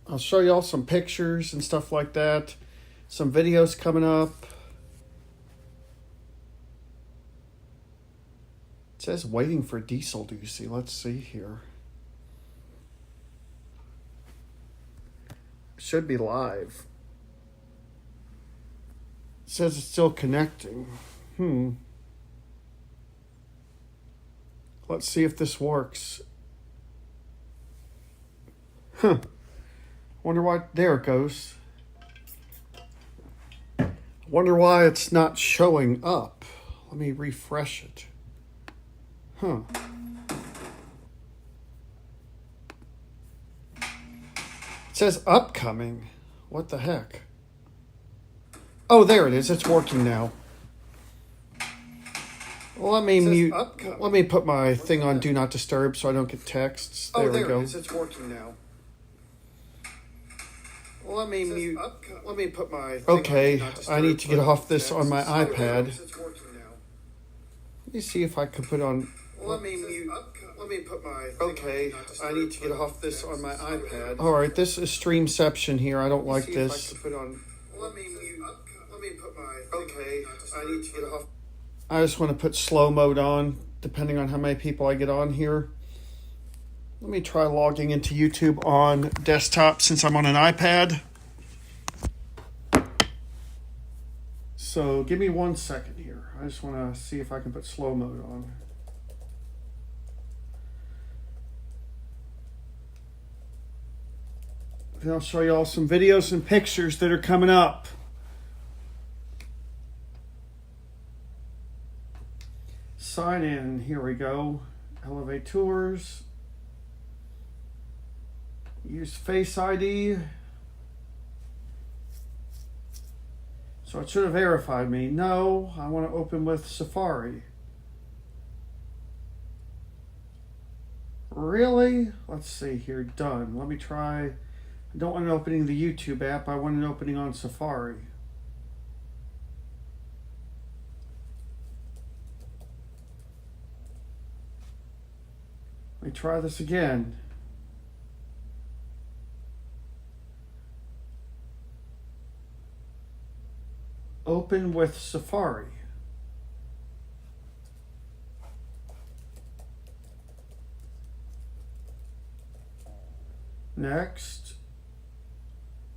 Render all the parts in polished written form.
I'll show y'all some pictures and stuff like that. Some videos coming up. It says waiting for diesel Ducey. Let's see here. Should be live. It says it's still connecting. Let's see if this works. Wonder why. There it goes. Wonder why it's not showing up. Let me refresh it. It says upcoming. What the heck? Oh, there it is. It's working now. Well, let me mute. Let me put my thing on Do Not Disturb so I don't get texts. There we go. It's working now. Well, let me mute. Let me put my thing on Do Not Disturb. I need to get off this on my iPad. Let me see if I can put on. Let me mute. Let me put my. Okay, I need to get off this on my iPad. All right, this is Streamception here. I don't like this. Let me mute. Let me put my. Okay, I need to get off. I just want to put slow mode on, depending on how many people I get on here. Let me try logging into YouTube on desktop since I'm on an iPad. So give me 1 second here. I just want to see if I can put slow mode on. Then I'll show you all some videos and pictures that are coming up. Sign in. Here we go. Elevate tours. Use Face ID. So it should have verified me. No, I want to open with Safari. Really? Let's see here. Done. Let me try. I don't want it opening the YouTube app. I want it opening on Safari. Let me try this again. Open with Safari. Next,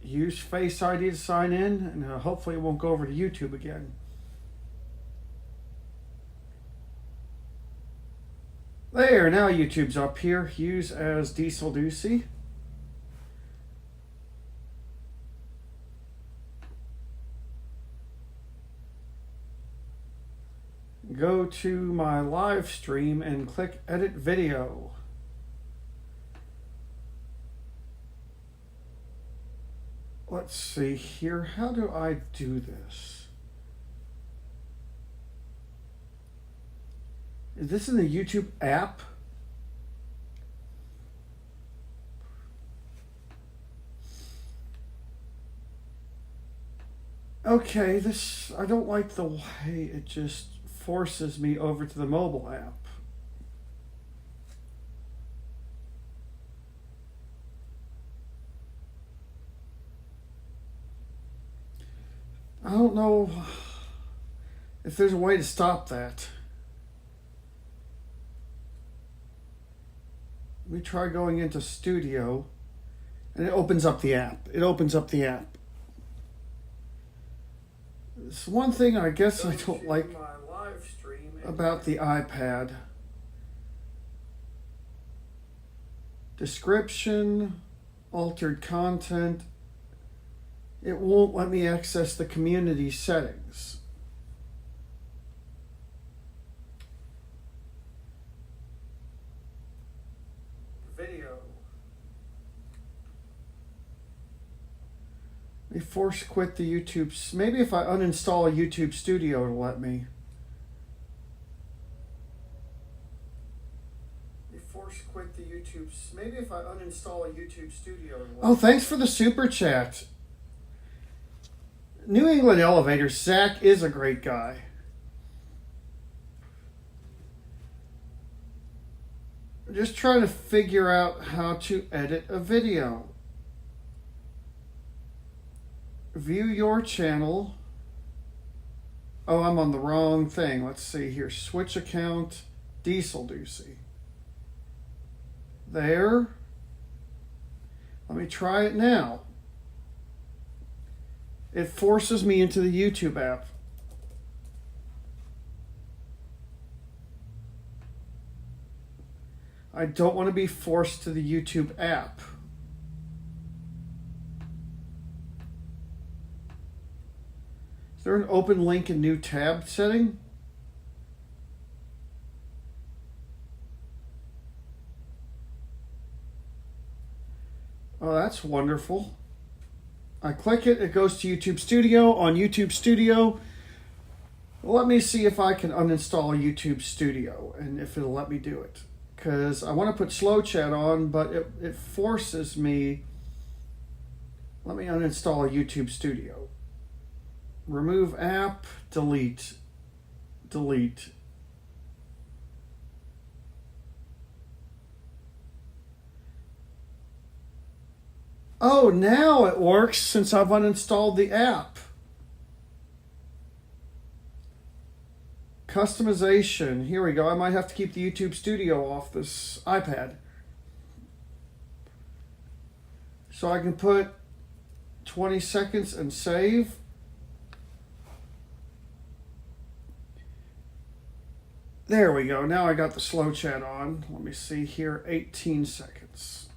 use Face ID to sign in, and hopefully it won't go over to YouTube again. There, now YouTube's up here. Use as Diesel Ducey. Go to my live stream and click Edit Video. Let's see here. How do I do this? Is this in the YouTube app? Okay, this, I don't like the way it just forces me over to the mobile app. I don't know if there's a way to stop that. Let me try going into Studio, and it opens up the app. It opens up the app. It's one thing I guess I don't like about the iPad. Description, altered content. It won't let me access the community settings. Video. Let me force quit the YouTube. Maybe if I uninstall a YouTube Studio, it'll let me. Force quit the YouTube. Maybe if I uninstall a YouTube Studio. It'll let me. Oh, thanks for the super chat. New England Elevators. Zach is a great guy. I'm just trying to figure out how to edit a video. View your channel. Oh, I'm on the wrong thing. Let's see here. Switch account. Diesel Doocy. There. Let me try it now. It forces me into the YouTube app. I don't want to be forced to the YouTube app. Is there an open link in new tab setting? Oh, that's wonderful. I click it, it goes to YouTube Studio. On YouTube Studio, let me see if I can uninstall YouTube Studio and if it'll let me do it. Because I want to put slow chat on, but it forces me. Let me uninstall YouTube Studio. Remove app, delete, delete. Oh, now it works since I've uninstalled the app. Customization. Here we go. I might have to keep the YouTube Studio off this iPad. So I can put 20 seconds and save. There we go. Now I got the slow chat on. Let me see here. 18 seconds.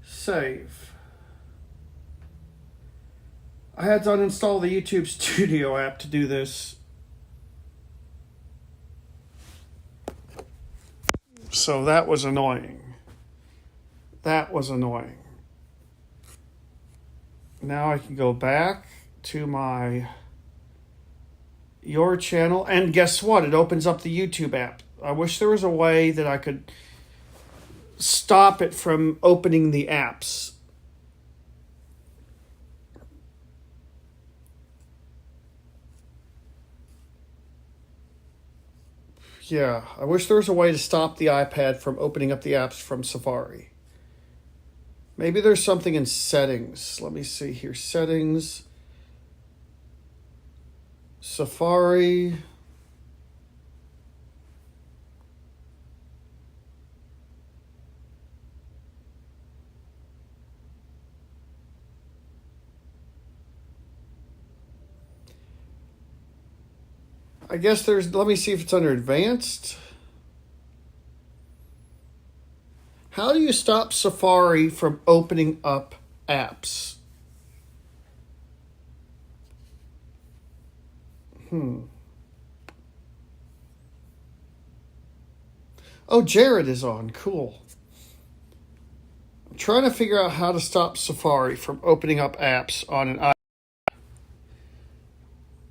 Save. I had to uninstall the YouTube Studio app to do this. So that was annoying. That was annoying. Now I can go back to your channel, and guess what? It opens up the YouTube app. I wish there was a way that I could stop it from opening the apps. Yeah, I wish there was a way to stop the iPad from opening up the apps from Safari. Maybe there's something in settings. Let me see here. Settings. Safari. I guess there's, let me see if it's under advanced. How do you stop Safari from opening up apps? Oh, Jared is on. Cool. I'm trying to figure out how to stop Safari from opening up apps on an iPad.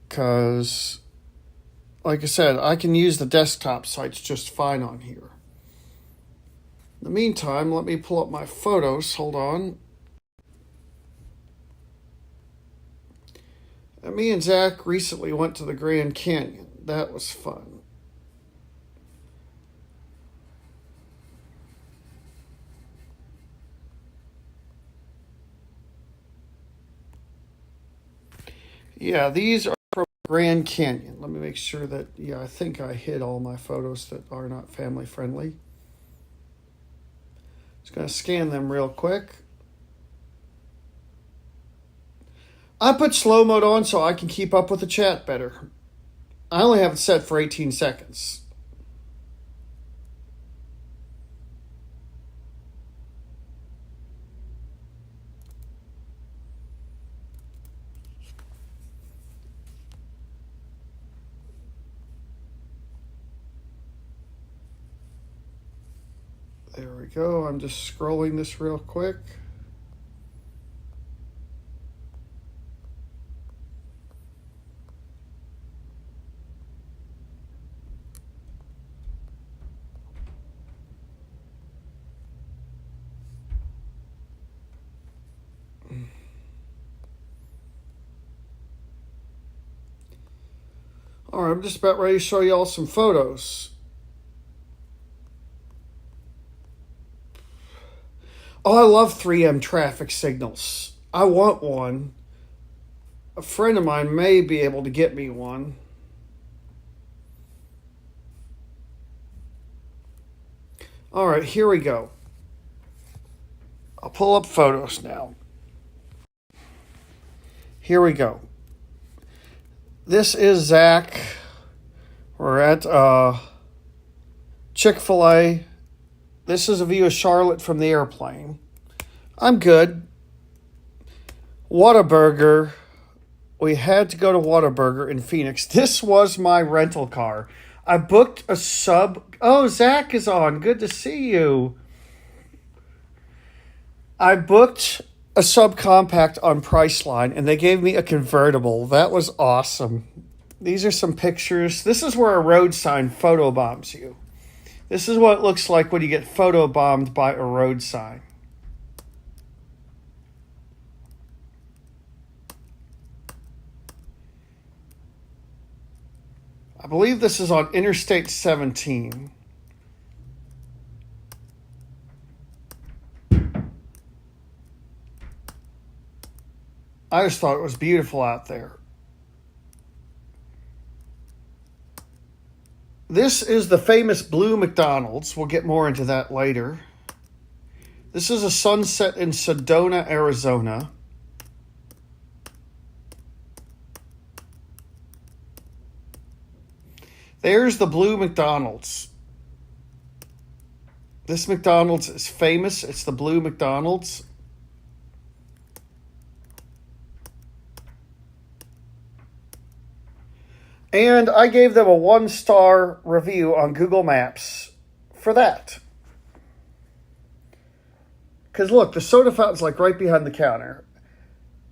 Because, like I said, I can use the desktop sites just fine on here. In the meantime, let me pull up my photos. Hold on. And me and Zach recently went to the Grand Canyon. That was fun. Yeah, these are from Grand Canyon. Let me make sure that, yeah, I think I hid all my photos that are not family friendly. Just going to scan them real quick. I put slow mode on so I can keep up with the chat better. I only have it set for 18 seconds. There we go. I'm just scrolling this real quick. All right, I'm just about ready to show you all some photos. Oh, I love 3M traffic signals. I want one. A friend of mine may be able to get me one. All right, here we go. I'll pull up photos now. Here we go. This is Zach. We're at Chick-fil-A. This is a view of Charlotte from the airplane. I'm good. Whataburger. We had to go to Whataburger in Phoenix. This was my rental car. I booked a sub. Oh, Zach is on. Good to see you. I booked a subcompact on Priceline, and they gave me a convertible. That was awesome. These are some pictures. This is where a road sign photobombs you. This is what it looks like when you get photobombed by a road sign. I believe this is on Interstate 17. I just thought it was beautiful out there. This is the famous blue McDonald's. We'll get more into that later. This is a sunset in Sedona, Arizona. There's the blue McDonald's. This McDonald's is famous. It's the blue McDonald's. And I gave them a 1-star review on Google Maps for that. Because look, the soda fountain's like right behind the counter.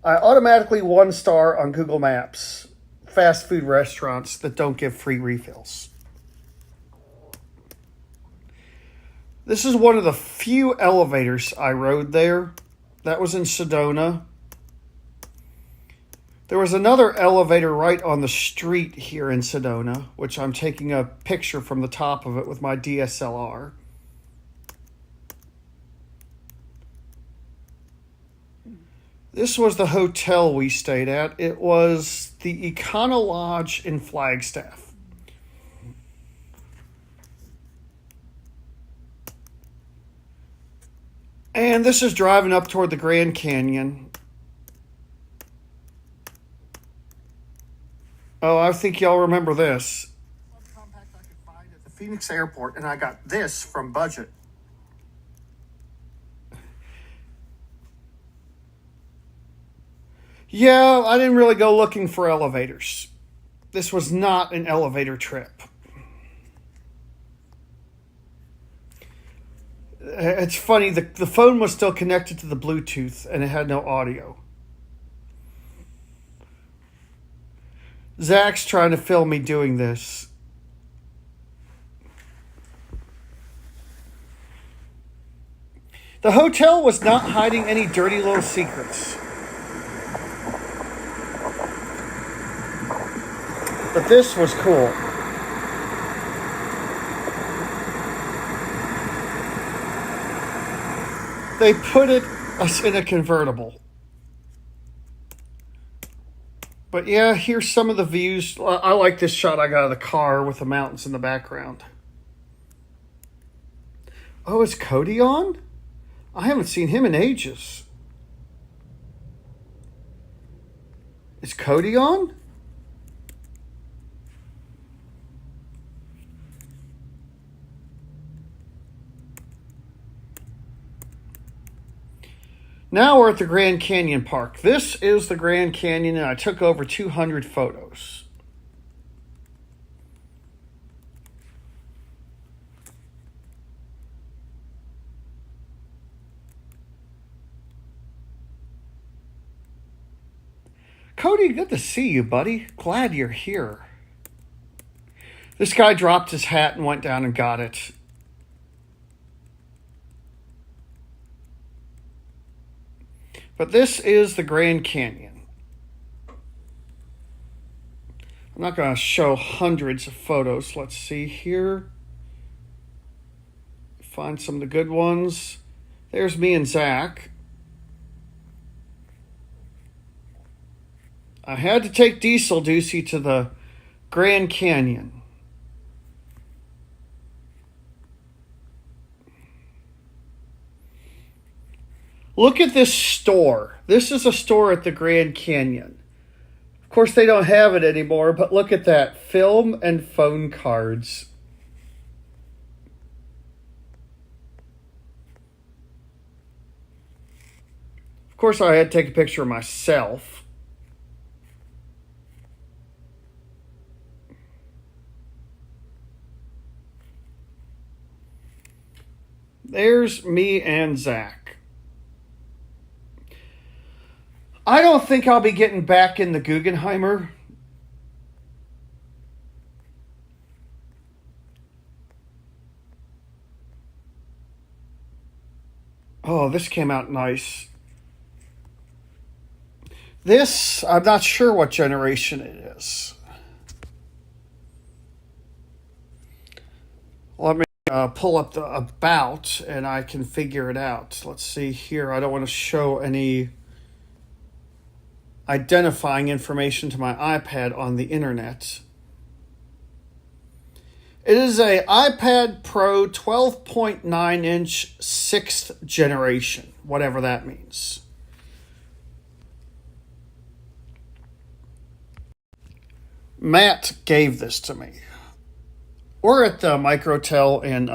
I automatically 1-star on Google Maps fast food restaurants that don't give free refills. This is one of the few elevators I rode there. That was in Sedona. There was another elevator right on the street here in Sedona, which I'm taking a picture from the top of it with my DSLR. This was the hotel we stayed at. It was the Econo Lodge in Flagstaff. And this is driving up toward the Grand Canyon. Oh, I think y'all remember this. Compact I could find at the Phoenix airport, and I got this from Budget. Yeah, I didn't really go looking for elevators. This was not an elevator trip. It's funny, the phone was still connected to the Bluetooth, and it had no audio. Zach's trying to film me doing this. The hotel was not hiding any dirty little secrets. But this was cool. They put us in a convertible. But yeah, here's some of the views. I like this shot I got of the car with the mountains in the background. Oh, is Cody on? I haven't seen him in ages. Is Cody on? Now we're at the Grand Canyon Park. This is the Grand Canyon, and I took over 200 photos. Cody, good to see you, buddy. Glad you're here. This guy dropped his hat and went down and got it. But this is the Grand Canyon. I'm not going to show hundreds of photos. Let's see here. Find some of the good ones. There's me and Zach. I had to take Diesel Deucey to the Grand Canyon. Look at this store. This is a store at the Grand Canyon. Of course, they don't have it anymore, but look at that. Film and phone cards. Of course, I had to take a picture of myself. There's me and Zach. I don't think I'll be getting back in the Guggenheimer. Oh, this came out nice. This, I'm not sure what generation it is. Let me pull up the about and I can figure it out. Let's see here. I don't want to show any identifying information to my iPad on the internet. It is a iPad Pro 12.9 inch 6th generation, whatever that means. Matt gave this to me. We're at the Microtel in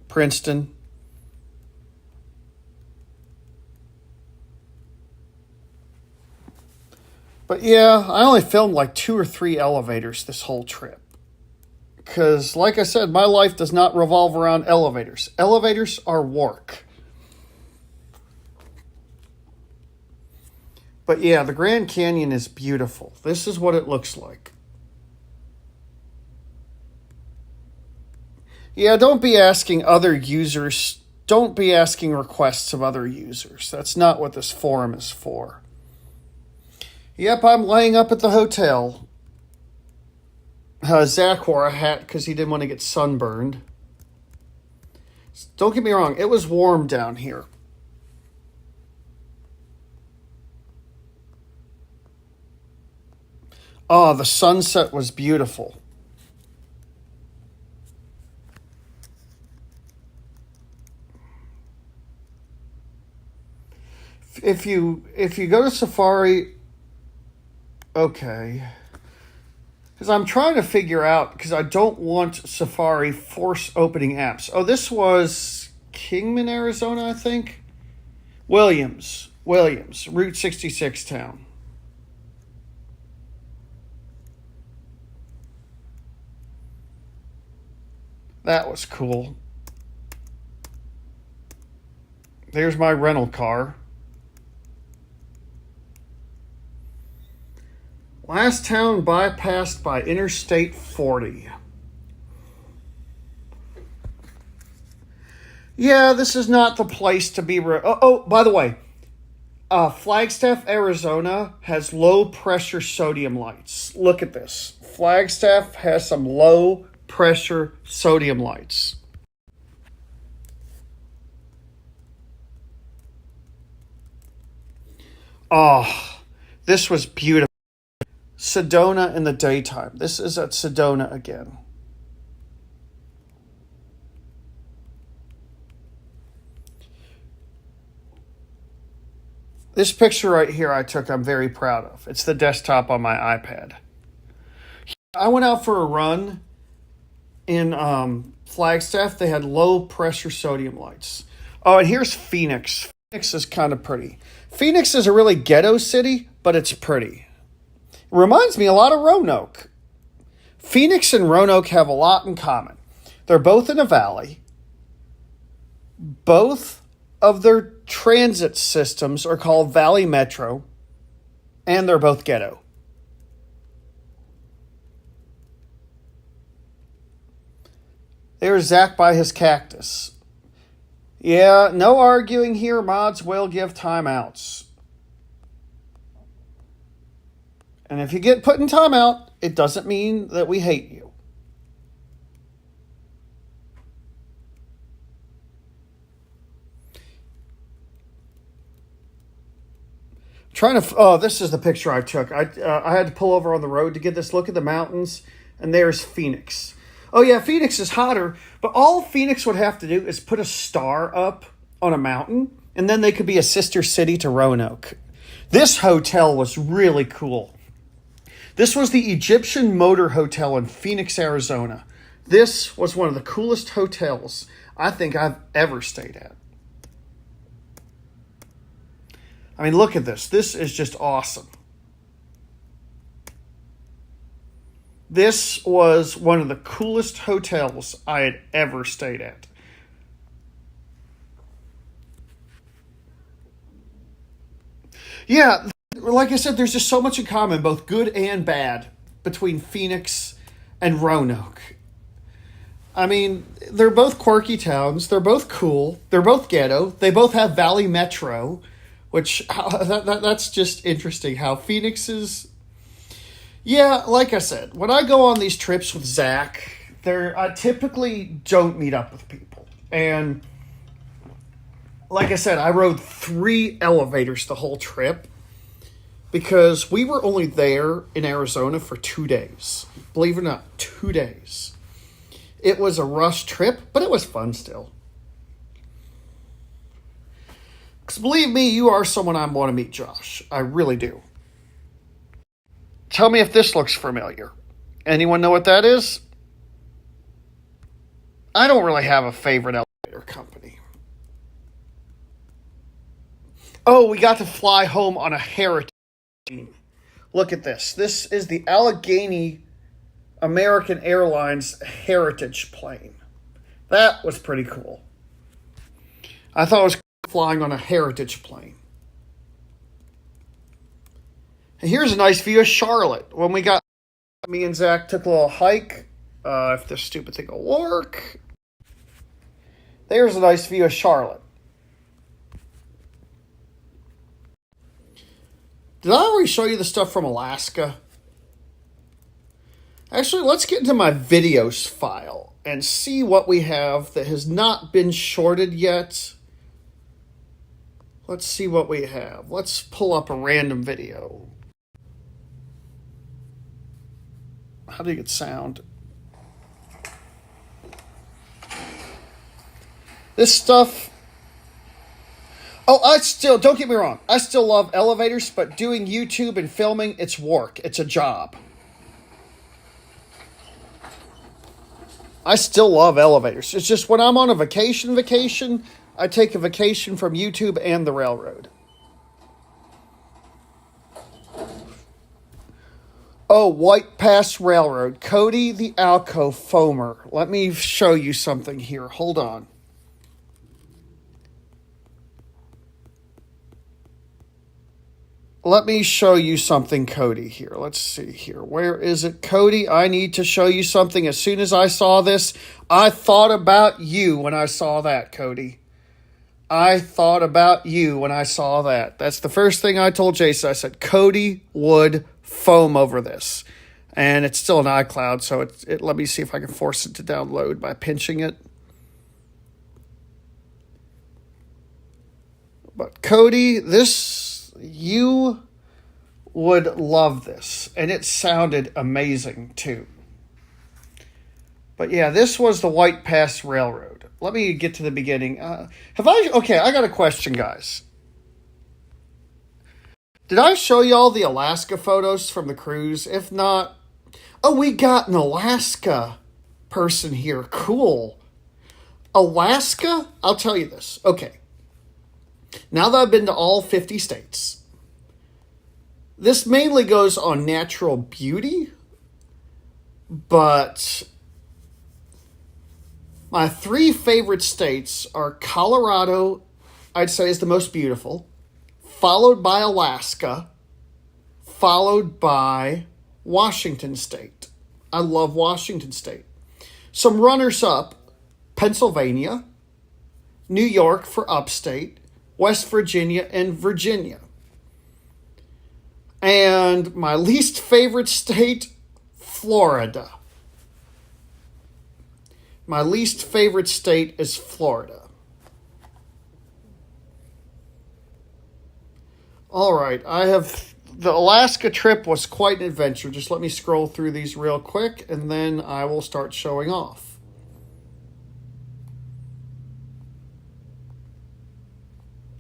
Princeton. But yeah, I only filmed like 2 or 3 elevators this whole trip. Because, like I said, my life does not revolve around elevators. Elevators are work. But yeah, the Grand Canyon is beautiful. This is what it looks like. Yeah, don't be asking other users. Don't be asking requests of other users. That's not what this forum is for. Yep, I'm laying up at the hotel. Zach wore a hat because he didn't want to get sunburned. Don't get me wrong, it was warm down here. Oh, the sunset was beautiful. If you go to Safari, okay. Because I'm trying to figure out, because I don't want Safari force opening apps. Oh, this was Kingman, Arizona, I think? Williams, Route 66 town. That was cool. There's my rental car. Last town bypassed by Interstate 40. Yeah, this is not the place to be. Oh, by the way, Flagstaff, Arizona has low pressure sodium lights. Look at this. Flagstaff has some low pressure sodium lights. Oh, this was beautiful. Sedona in the daytime. This is at Sedona again. This picture right here I took, I'm very proud of. It's the desktop on my iPad. I went out for a run in Flagstaff. They had low pressure sodium lights. Oh, and here's Phoenix. Phoenix is kind of pretty. Phoenix is a really ghetto city, but it's pretty. Reminds me a lot of Roanoke. Phoenix and Roanoke have a lot in common. They're both in a valley. Both of their transit systems are called Valley Metro, and they're both ghetto. There's Zach by his cactus. Yeah, no arguing here. Mods will give timeouts. And if you get put in timeout, it doesn't mean that we hate you. Oh, this is the picture I took. I had to pull over on the road to get this. Look at the mountains, and there's Phoenix. Oh yeah, Phoenix is hotter, but all Phoenix would have to do is put a star up on a mountain, and then they could be a sister city to Roanoke. This hotel was really cool. This was the Egyptian Motor Hotel in Phoenix, Arizona. This was one of the coolest hotels I think I've ever stayed at. I mean, look at this. This is just awesome. This was one of the coolest hotels I had ever stayed at. Yeah, like I said, there's just so much in common, both good and bad, between Phoenix and Roanoke. I mean, they're both quirky towns. They're both cool. They're both ghetto. They both have Valley Metro, which that's just interesting how Phoenix is. Yeah, like I said, when I go on these trips with Zach, I typically don't meet up with people. And like I said, I rode 3 elevators the whole trip because we were only there in Arizona for 2 days. Believe it or not, 2 days. It was a rush trip, but it was fun still. Because believe me, you are someone I want to meet, Josh. I really do. Tell me if this looks familiar. Anyone know what that is? I don't really have a favorite elevator company. Oh, we got to fly home on a Heritage plane. Look at this. This is the Allegheny American Airlines Heritage plane. That was pretty cool. I thought it was cool flying on a Heritage plane. And here's a nice view of Charlotte. When me and Zach took a little hike. If this stupid thing will work. There's a nice view of Charlotte. Did I already show you the stuff from Alaska? Actually, let's get into my videos file and see what we have that has not been shorted yet. Let's see what we have. Let's pull up a random video. How do you get sound? This stuff... Oh, don't get me wrong. I still love elevators, but doing YouTube and filming, it's work. It's a job. I still love elevators. It's just when I'm on a vacation, I take a vacation from YouTube and the railroad. Oh, White Pass Railroad. Cody the Alco Foamer. Let me show you something here. Hold on. Let me show you something, Cody, here. Let's see here. Where is it? Cody, I need to show you something. As soon as I saw this, I thought about you when I saw that, Cody. I thought about you when I saw that. That's the first thing I told Jason. I said, Cody would foam over this. And it's still an iCloud, so let me see if I can force it to download by pinching it. But Cody, you would love this. And it sounded amazing, too. But yeah, this was the White Pass Railroad. Let me get to the beginning. Okay, I got a question, guys. Did I show y'all the Alaska photos from the cruise? If not, we got an Alaska person here. Cool. Alaska? I'll tell you this. Okay. Now that I've been to all 50 states, this mainly goes on natural beauty, but my 3 favorite states are Colorado, I'd say is the most beautiful, followed by Alaska, followed by Washington State. I love Washington State. Some runners-up, Pennsylvania, New York for upstate, West Virginia, and Virginia. And my least favorite state, Florida. My least favorite state is Florida. All right, the Alaska trip was quite an adventure. Just let me scroll through these real quick, and then I will start showing off.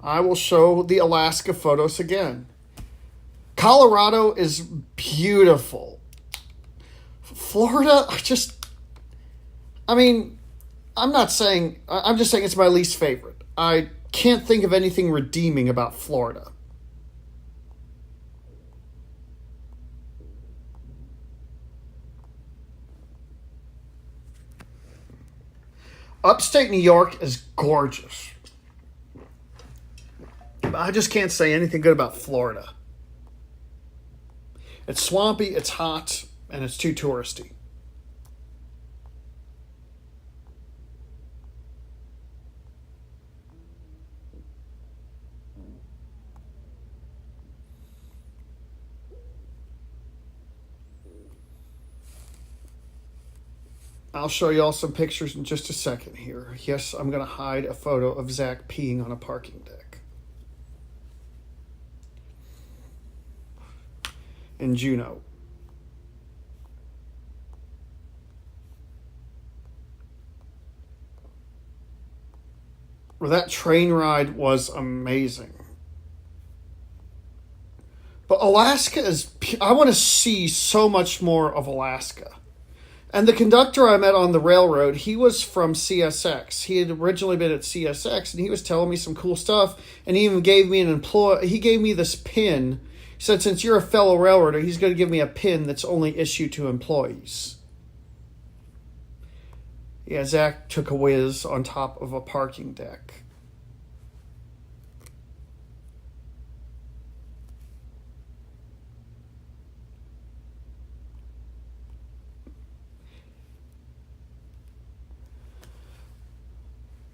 I will show the Alaska photos again. Colorado is beautiful. Florida, I'm just saying it's my least favorite. I can't think of anything redeeming about Florida. Upstate New York is gorgeous. I just can't say anything good about Florida. It's swampy, it's hot, and it's too touristy. I'll show you all some pictures in just a second here. Yes, I'm going to hide a photo of Zach peeing on a parking deck in Juneau. Well, that train ride was amazing. But Alaska I want to see so much more of Alaska. And the conductor I met on the railroad, he was from CSX. He had originally been at CSX, and he was telling me some cool stuff. And he even gave me he gave me this pin. He said, since you're a fellow railroader, he's going to give me a pin that's only issued to employees. Yeah, Zach took a whiz on top of a parking deck.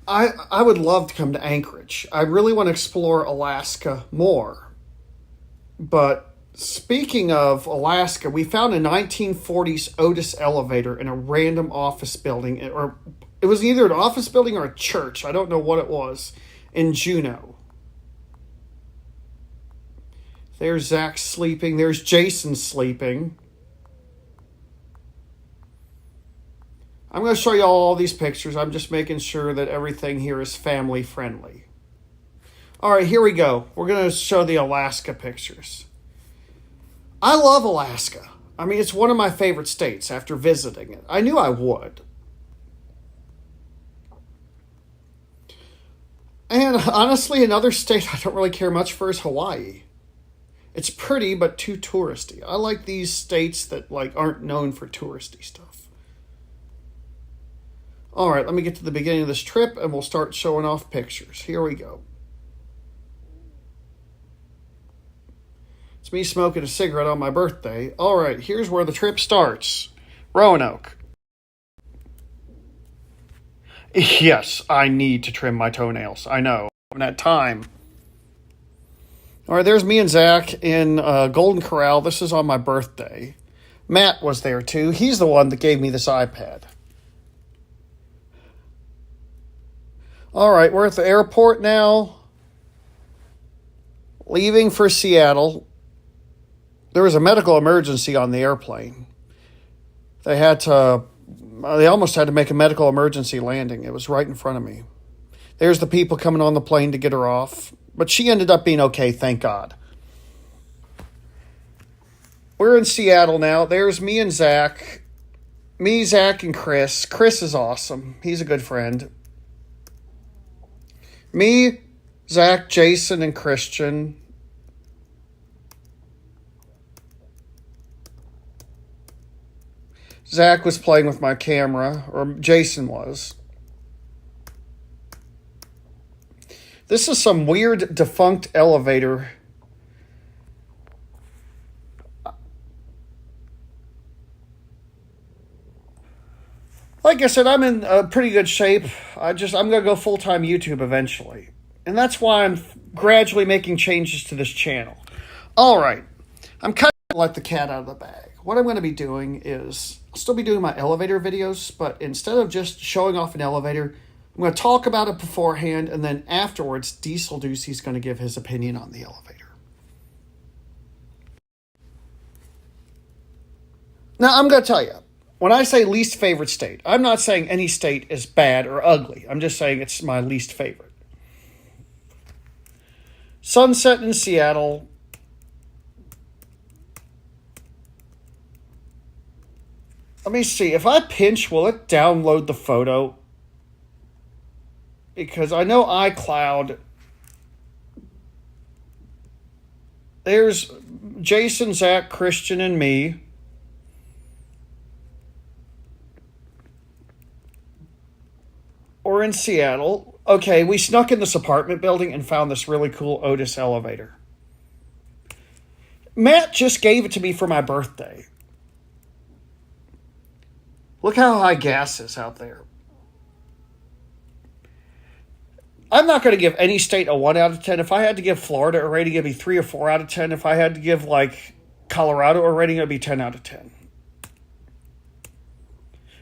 I would love to come to Anchorage. I really want to explore Alaska more. But speaking of Alaska, we found a 1940s Otis elevator in a random office building, or it was either an office building or a church. I don't know what it was, in Juneau. There's Zach sleeping. There's Jason sleeping. I'm going to show you all these pictures. I'm just making sure that everything here is family friendly. All right, here we go. We're going to show the Alaska pictures. I love Alaska. I mean, it's one of my favorite states after visiting it. I knew I would. And honestly, another state I don't really care much for is Hawaii. It's pretty, but too touristy. I like these states that aren't known for touristy stuff. All right, let me get to the beginning of this trip, and we'll start showing off pictures. Here we go. It's me smoking a cigarette on my birthday. All right, here's where the trip starts. Roanoke. Yes, I need to trim my toenails. I know. I haven't had time. All right, there's me and Zach in Golden Corral. This is on my birthday. Matt was there too. He's the one that gave me this iPad. All right, we're at the airport now. Leaving for Seattle. There was a medical emergency on the airplane. They almost had to make a medical emergency landing. It was right in front of me. There's the people coming on the plane to get her off. But she ended up being okay, thank God. We're in Seattle now. There's me and Zach. Me, Zach, and Chris. Chris is awesome. He's a good friend. Me, Zach, Jason, and Christian. Zach was playing with my camera, or Jason was. This is some weird defunct elevator. Like I said, I'm in pretty good shape. I'm going to go full-time YouTube eventually. And that's why I'm gradually making changes to this channel. All right. I'm kind of let the cat out of the bag. What I'm going to be doing is, I'll still be doing my elevator videos, but instead of just showing off an elevator, I'm going to talk about it beforehand, and then afterwards, Diesel Deucey's going to give his opinion on the elevator. Now, I'm going to tell you, when I say least favorite state, I'm not saying any state is bad or ugly. I'm just saying it's my least favorite. Sunset in Seattle. Let me see. If I pinch, will it download the photo? Because I know iCloud. There's Jason, Zach, Christian, and me. Or in Seattle. Okay, we snuck in this apartment building and found this really cool Otis elevator. Matt just gave it to me for my birthday. Look how high gas is out there. I'm not going to give any state a 1 out of 10. If I had to give Florida a rating, it'd be 3 or 4 out of 10. If I had to give, like, Colorado a rating, it'd be 10 out of 10.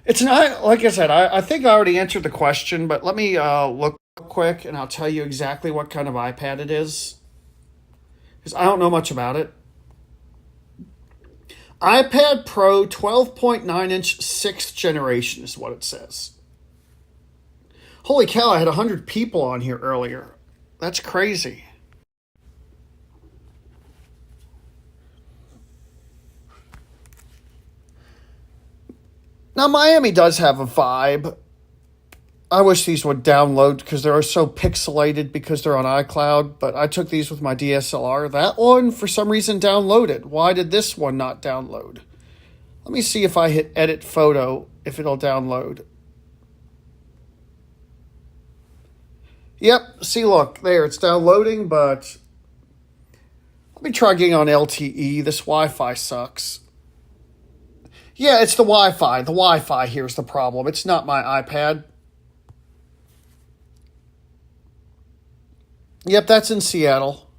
It's not, like I said, I think I already answered the question, but let me look quick, and I'll tell you exactly what kind of iPad it is. Because I don't know much about it. iPad Pro 12.9-inch 6th generation is what it says. Holy cow, I had 100 people on here earlier. That's crazy. Now, Miami does have a vibe. I wish these would download because they're so pixelated because they're on iCloud, but I took these with my DSLR. That one, for some reason, downloaded. Why did this one not download? Let me see if I hit edit photo, if it'll download. Yep, see, look, there, it's downloading, but let me try getting on LTE. This Wi-Fi sucks. Yeah, it's the Wi-Fi. The Wi-Fi here's the problem. It's not my iPad. Yep, that's in Seattle.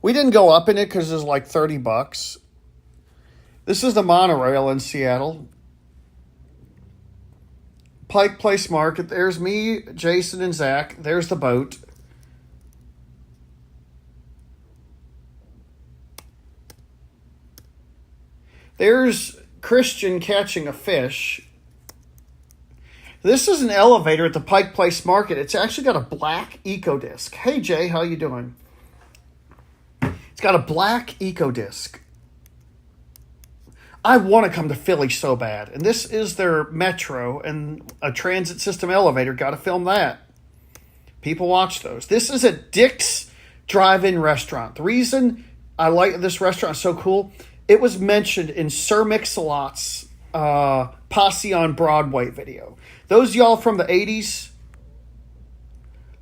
We didn't go up in it because it was like $30. This is the monorail in Seattle. Pike Place Market. There's me, Jason, and Zach. There's the boat. There's Christian catching a fish. This is an elevator at the Pike Place Market. It's actually got a black eco disc. Hey, Jay, how you doing? It's got a black eco disc. I want to come to Philly so bad. And this is their metro and a transit system elevator. Got to film that. People watch those. This is a Dick's drive-in restaurant. The reason I like this restaurant so cool, it was mentioned in Sir Mix-a-Lot's Posse on Broadway video. Those y'all from the 80s,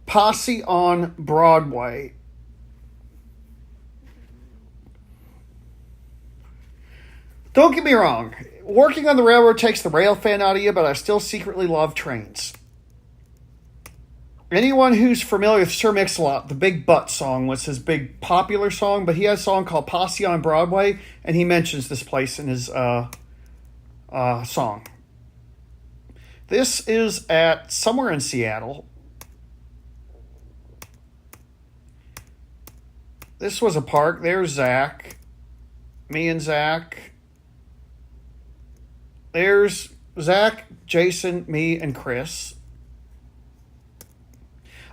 Posse on Broadway. Don't get me wrong. Working on the railroad takes the rail fan out of you, but I still secretly love trains. Anyone who's familiar with Sir Mix-a-Lot, the Big Butt song was his big popular song, but he has a song called Posse on Broadway, and he mentions this place in his song. This is at somewhere in Seattle. This was a park. There's Zach. Me and Zach. There's Zach, Jason, me, and Chris.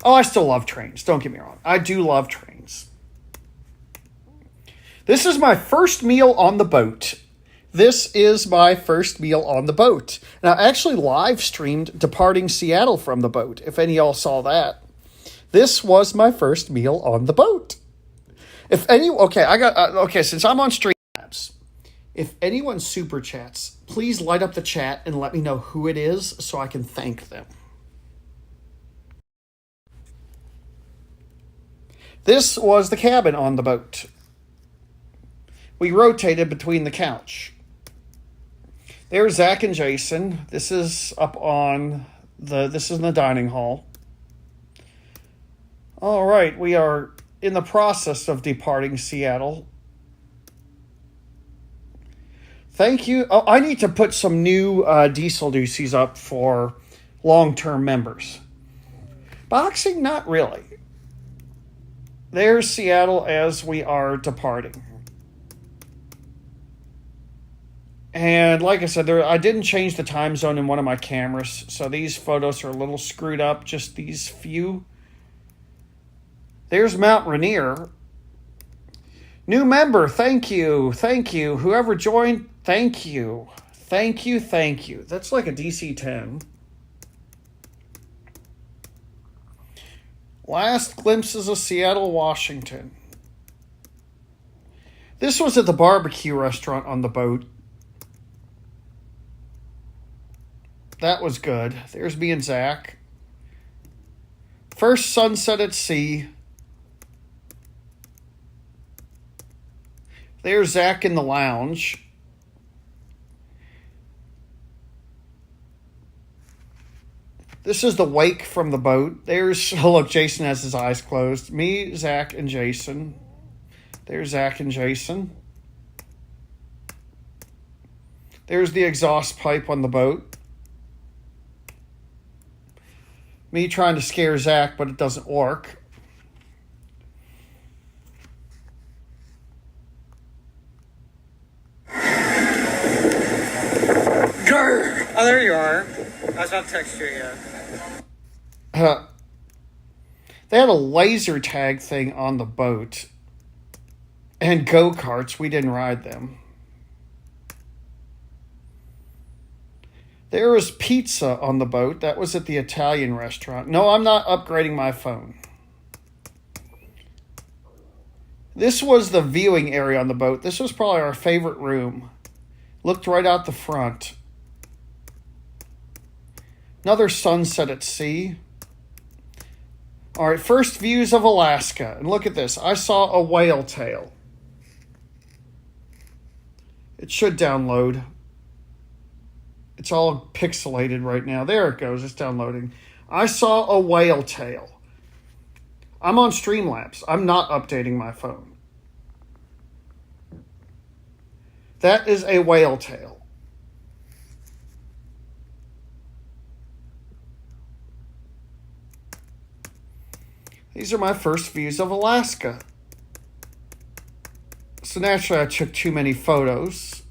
Oh, I still love trains. Don't get me wrong. I do love trains. This is my first meal on the boat. This is my first meal on the boat. And I actually live streamed departing Seattle from the boat, if any of y'all saw that. This was my first meal on the boat. Since I'm on Streamlabs, if anyone super chats, please light up the chat and let me know who it is so I can thank them. This was the cabin on the boat. We rotated between the couch. There's Zach and Jason. This is this is in the dining hall. All right, we are in the process of departing Seattle. Thank you. Oh, I need to put some new Diesel Deuces up for long-term members. Boxing, not really. There's Seattle as we are departing. And like I said, I didn't change the time zone in one of my cameras, so these photos are a little screwed up, just these few. There's Mount Rainier. New member, thank you, thank you. Whoever joined, thank you. Thank you, thank you. That's like a DC-10. Last glimpses of Seattle, Washington. This was at the barbecue restaurant on the boat. That was good. There's me and Zach. First sunset at sea. There's Zach in the lounge. This is the wake from the boat. There's, oh look, Jason has his eyes closed. Me, Zach, and Jason. There's Zach and Jason. There's the exhaust pipe on the boat. Me trying to scare Zach, but it doesn't work. Grr! Oh, there you are. I was about to text you, yeah. They had a laser tag thing on the boat. And go-karts. We didn't ride them. There was pizza on the boat. That was at the Italian restaurant. No, I'm not upgrading my phone. This was the viewing area on the boat. This was probably our favorite room. Looked right out the front. Another sunset at sea. All right, first views of Alaska. And look at this. I saw a whale tail. It should download. It's all pixelated right now. There it goes. It's downloading. I saw a whale tail. I'm on Streamlabs. I'm not updating my phone. That is a whale tail. These are my first views of Alaska. So naturally I took too many photos.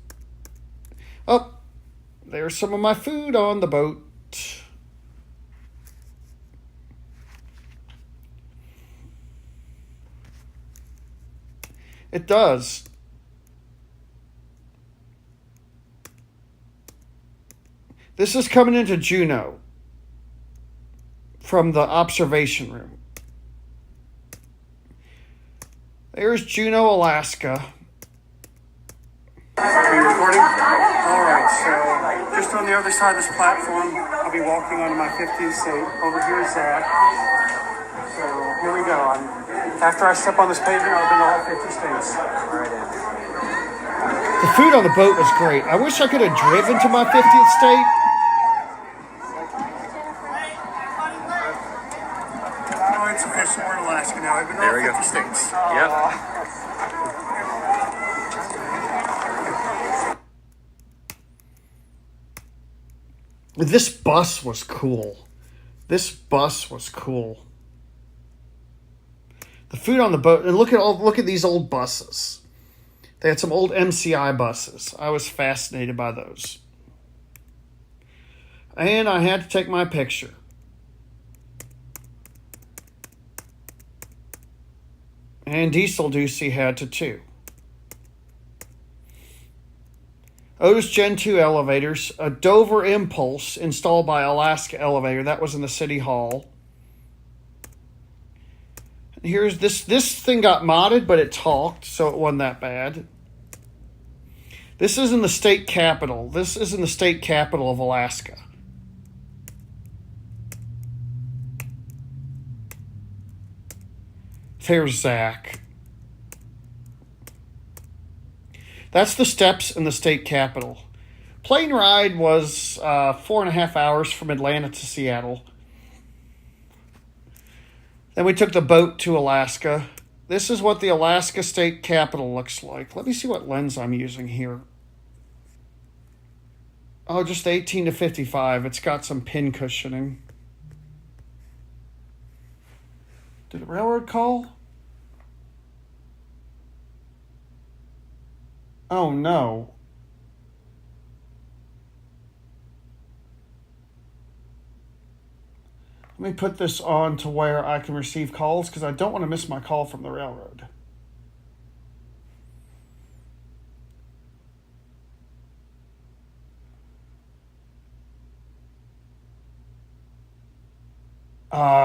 Oh, there's some of my food on the boat. It does. This is coming into Juneau from the observation room. There's Juneau, Alaska. Are you recording? All right, so just on the other side of this platform, I'll be walking onto my 15th state. Over here is Zach. So here we go. After I step on this pavement, I'll be to all 50 states. The food on the boat was great. I wish I could have driven to my 50th state. Oh, it's official. We're in Alaska now. I've been to all 50 states. Yep. This bus was cool. This bus was cool. The food on the boat, and look at these old buses. They had some old MCI buses. I was fascinated by those. And I had to take my picture. And Diesel Ducey had to too. Otis Gen 2 elevators, a Dover Impulse installed by Alaska Elevator. That was in the City Hall. Here's this thing got modded, but it talked, so it wasn't that bad. This is in the state capital. This is in the state capital of Alaska. There's Zach. That's the steps in the state capitol. Plane ride was 4.5 hours from Atlanta to Seattle. Then we took the boat to Alaska. This is what the Alaska State Capitol looks like. Let me see what lens I'm using here. Oh, just 18 to 55. It's got some pin cushioning. Did the railroad call? Oh, no. Let me put this on to where I can receive calls because I don't want to miss my call from the railroad.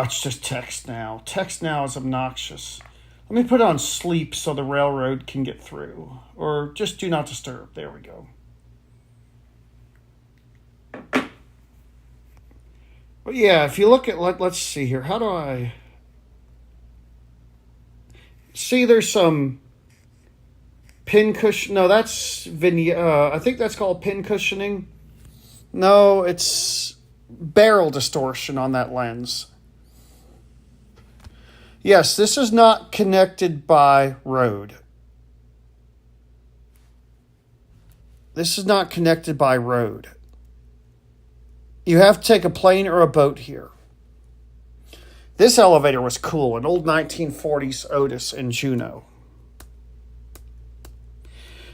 It's just text now. Text now is obnoxious. Let me put on sleep so the railroad can get through. Or just do not disturb. There we go. But yeah, if you look at, let's see here. How do I... See, there's some pin cushion. No, that's I think that's called pin cushioning. No, it's barrel distortion on that lens. Yes, this is not connected by road. This is not connected by road. You have to take a plane or a boat here. This elevator was cool, an old 1940s Otis in Juneau.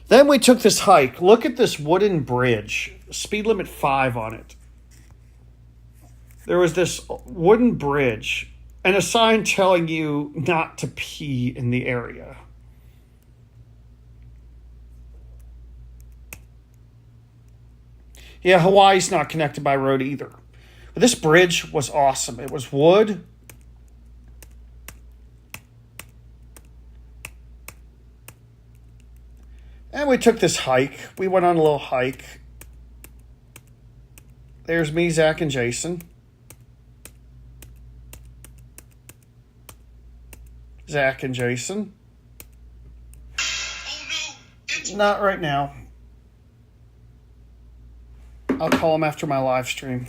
Then we took this hike. Look at this wooden bridge. Speed limit 5 on it. There was this wooden bridge and a sign telling you not to pee in the area. Yeah, Hawaii's not connected by road either. But this bridge was awesome. It was wood. And we took this hike. We went on a little hike. There's me, Zach, and Jason. Zach and Jason. Oh, no. Not right now. I'll call them after my live stream.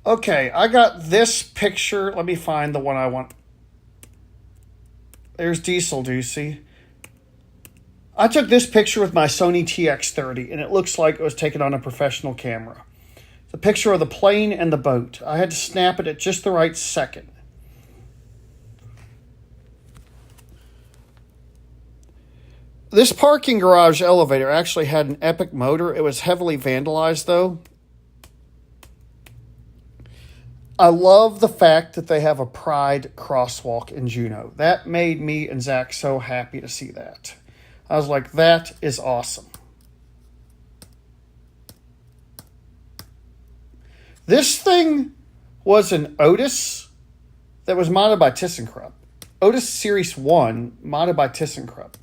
Okay, I got this picture. Let me find the one I want. There's Diesel Doocy. I took this picture with my Sony TX30, and it looks like it was taken on a professional camera. It's a picture of the plane and the boat. I had to snap it at just the right second. This parking garage elevator actually had an epic motor. It was heavily vandalized, though. I love the fact that they have a Pride crosswalk in Juneau. That made me and Zach so happy to see that. I was like, that is awesome. This thing was an Otis that was modded by ThyssenKrupp. Otis Series 1 modded by ThyssenKrupp.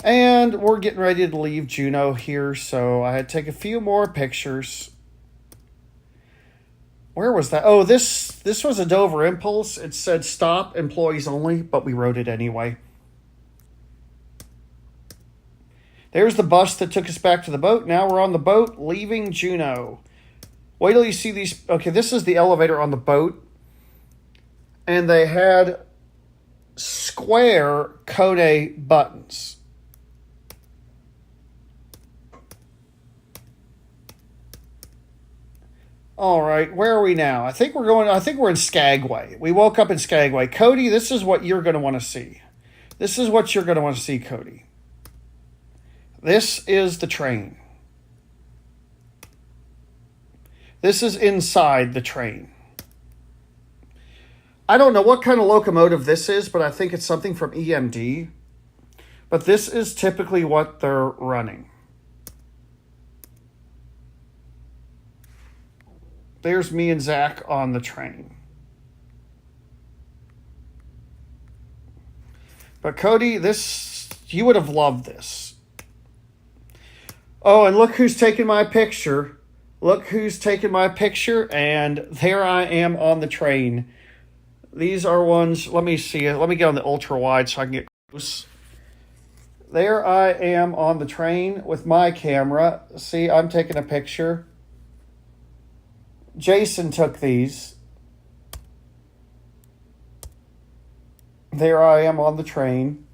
And we're getting ready to leave Juneau here, so I had to take a few more pictures. Where was that? Oh, this was a Dover Impulse. It said stop, employees only, but we wrote it anyway. There's the bus that took us back to the boat. Now we're on the boat leaving Juneau. Wait till you see these. Okay, this is the elevator on the boat. And they had square Kode buttons. All right, where are we now? I think we're in Skagway. We woke up in Skagway. Cody, this is what you're going to want to see. This is what you're going to want to see, Cody. This is the train. This is inside the train. I don't know what kind of locomotive this is, but I think it's something from EMD. But this is typically what they're running. There's me and Zach on the train. But Cody, you would have loved this. Oh, and look who's taking my picture. Look who's taking my picture. And there I am on the train. These are ones, let me see. Let me get on the ultra wide so I can get close. There I am on the train with my camera. See, I'm taking a picture. Jason took these. There I am on the train.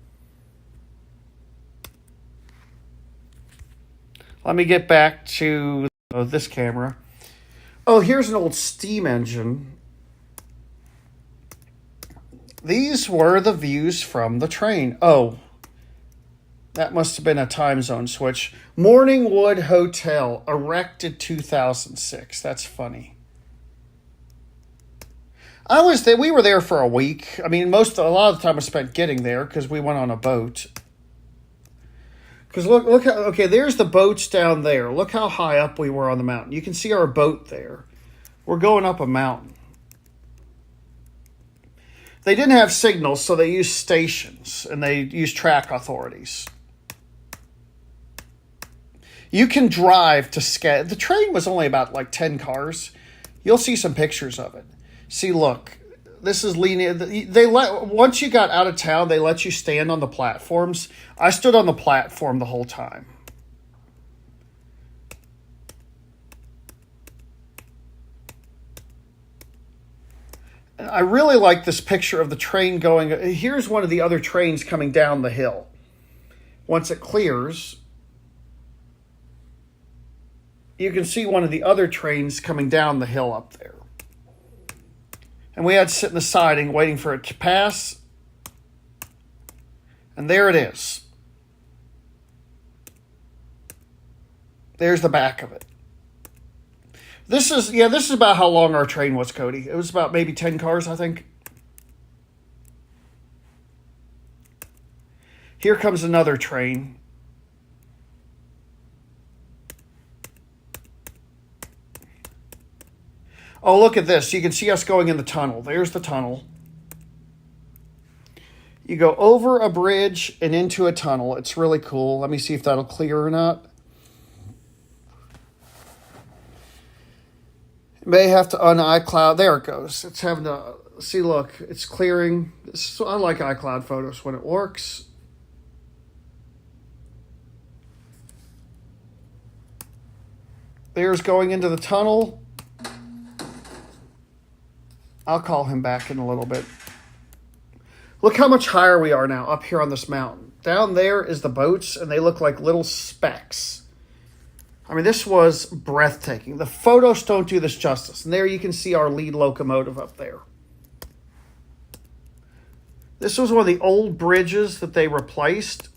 Let me get back to this camera. Oh, here's an old steam engine. These were the views from the train. Oh, That must have been a time zone switch. Morningwood Hotel, erected 2006. That's funny. We were there for a week. I mean, a lot of the time I spent getting there because we went on a boat. Because look, okay, there's the boats down there. Look how high up we were on the mountain. You can see our boat there. We're going up a mountain. They didn't have signals, so they used stations, and they used track authorities. You can drive to Skagway. The train was only about like 10 cars. You'll see some pictures of it. See, look, this is leaning. Once you got out of town, they let you stand on the platforms. I stood on the platform the whole time. I really like this picture of the train going. Here's one of the other trains coming down the hill. Once it clears, you can see one of the other trains coming down the hill up there. And we had to sit in the siding waiting for it to pass. And there it is. There's the back of it. This is about how long our train was, Cody. It was about maybe 10 cars, I think. Here comes another train. Oh, look at this. You can see us going in the tunnel. There's the tunnel. You go over a bridge and into a tunnel. It's really cool. Let me see if that'll clear or not. May have to iCloud. There it goes. It's having to see. Look, it's clearing. I like iCloud photos when it works. There's going into the tunnel. I'll call him back in a little bit. Look how much higher we are now up here on this mountain. Down there is the boats, and they look like little specks. I mean, this was breathtaking. The photos don't do this justice. And there you can see our lead locomotive up there. This was one of the old bridges that they replaced.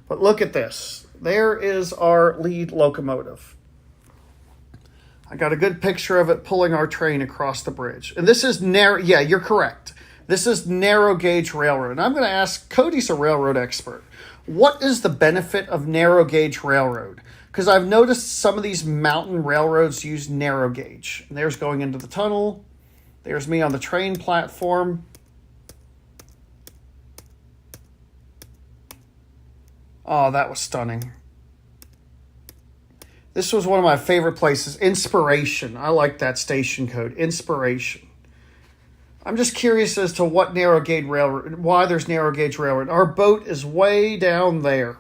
But look at this. There is our lead locomotive. I got a good picture of it pulling our train across the bridge. And this is narrow. Yeah, you're correct. This is narrow gauge railroad. And I'm going to ask, Cody's a railroad expert. What is the benefit of narrow gauge railroad? Because I've noticed some of these mountain railroads use narrow gauge. And there's going into the tunnel. There's me on the train platform. Oh, that was stunning. This was one of my favorite places. Inspiration. I like that station code. Inspiration. I'm just curious as to what narrow gauge railroad, why there's narrow gauge railroad. Our boat is way down there.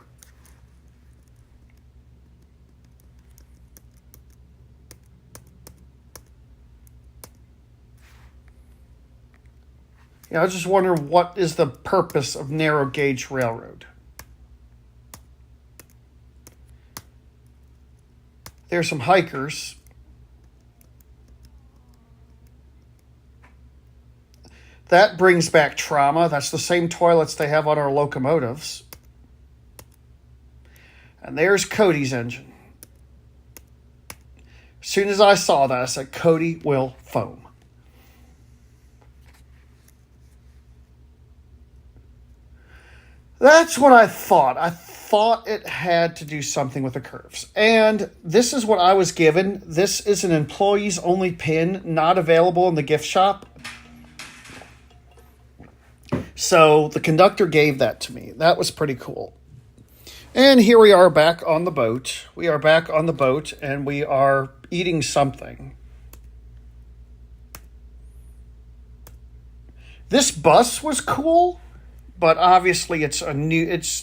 Yeah, I was just wondering what is the purpose of narrow gauge railroad. There's some hikers. That brings back trauma. That's the same toilets they have on our locomotives. And there's Cody's engine. As soon as I saw that, I said, Cody will foam. That's what I thought. I thought it had to do something with the curves. And this is what I was given. This is an employees only pin, not available in the gift shop. So the conductor gave that to me. That was pretty cool. And here we are back on the boat. We are back on the boat and we are eating something. This bus was cool. But obviously it's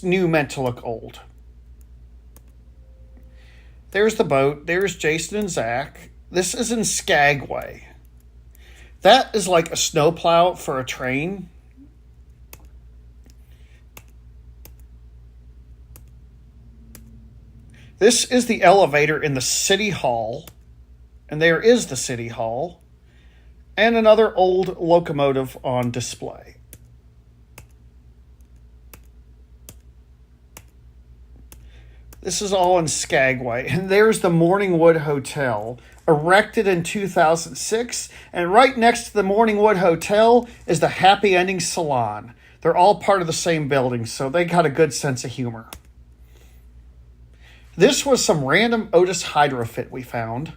new meant to look old. There's the boat. There's Jason and Zach. This is in Skagway. That is like a snowplow for a train. This is the elevator in the city hall. And there is the city hall. And another old locomotive on display. This is all in Skagway. And there's the Morningwood Hotel, erected in 2006. And right next to the Morningwood Hotel is the Happy Ending Salon. They're all part of the same building, so they got a good sense of humor. This was some random Otis hydrofit we found.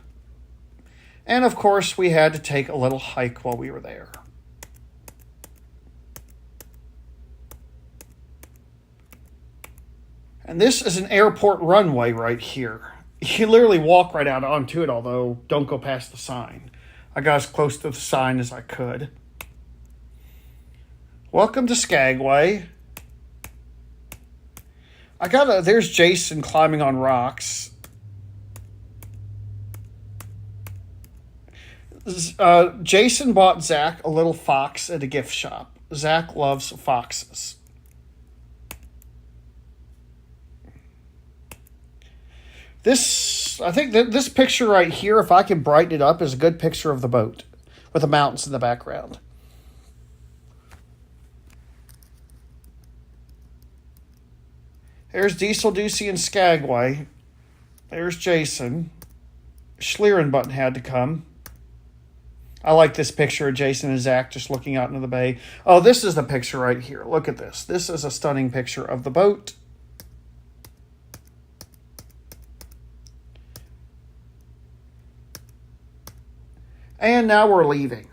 And of course, we had to take a little hike while we were there. And this is an airport runway right here. You literally walk right out onto it, although don't go past the sign. I got as close to the sign as I could. Welcome to Skagway. There's Jason climbing on rocks. Jason bought Zach a little fox at a gift shop. Zach loves foxes. I think that this picture right here, if I can brighten it up, is a good picture of the boat with the mountains in the background. There's Diesel Ducey and Skagway. There's Jason. Schlieren button had to come. I like this picture of Jason and Zach just looking out into the bay. Oh, this is the picture right here. Look at this. This is a stunning picture of the boat. And now we're leaving.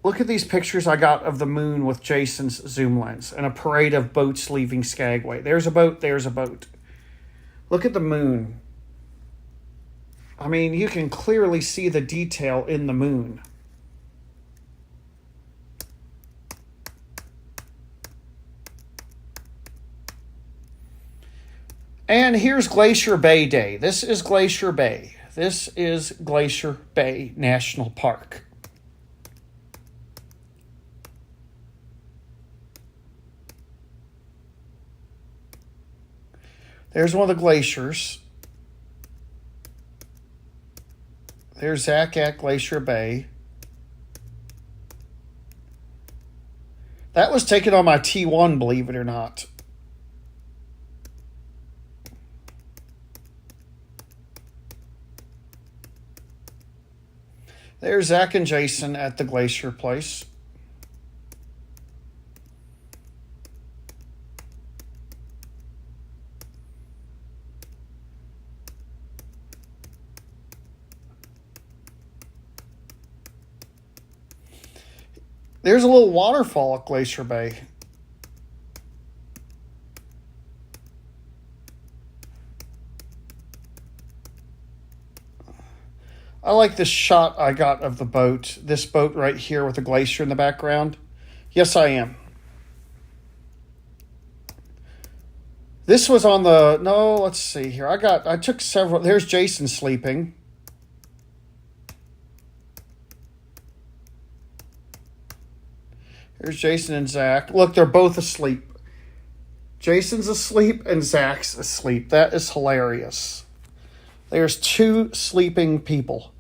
Look at these pictures I got of the moon with Jason's zoom lens and a parade of boats leaving Skagway. There's a boat, there's a boat. Look at the moon. I mean, you can clearly see the detail in the moon. And here's Glacier Bay Day. This is Glacier Bay. This is Glacier Bay National Park. There's one of the glaciers. There's Zach at Glacier Bay. That was taken on my T1, believe it or not. There's Zach and Jason at the glacier place. There's a little waterfall at Glacier Bay. I like this shot I got of the boat. This boat right here with the glacier in the background. Yes, I am. This was on the... No, let's see here. I took several... There's Jason sleeping. There's Jason and Zach. Look, they're both asleep. Jason's asleep and Zach's asleep. That is hilarious. There's two sleeping people.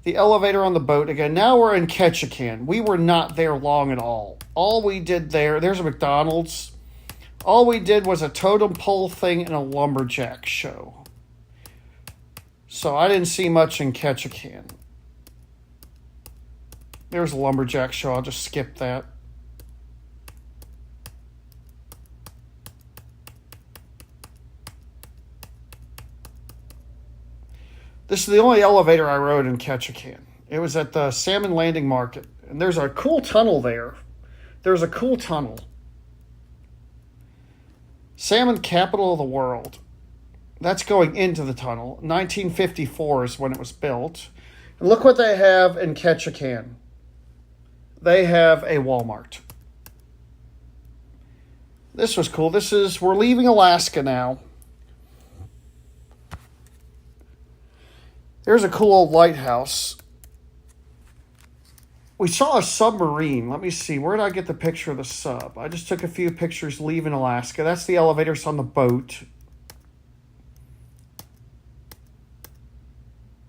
The elevator on the boat again. Now we're in Ketchikan. We were not there long at all. All we did there's a McDonald's. All we did was a totem pole thing and a lumberjack show. So I didn't see much in Ketchikan. There's a lumberjack show. I'll just skip that. This is the only elevator I rode in Ketchikan. It was at the Salmon Landing Market. And there's a cool tunnel there. There's a cool tunnel. Salmon capital of the world. That's going into the tunnel. 1954 is when it was built. And look what they have in Ketchikan. They have a Walmart. This was cool. We're leaving Alaska now. There's a cool old lighthouse. We saw a submarine. Let me see. Where did I get the picture of the sub? I just took a few pictures leaving Alaska. That's the elevators on the boat.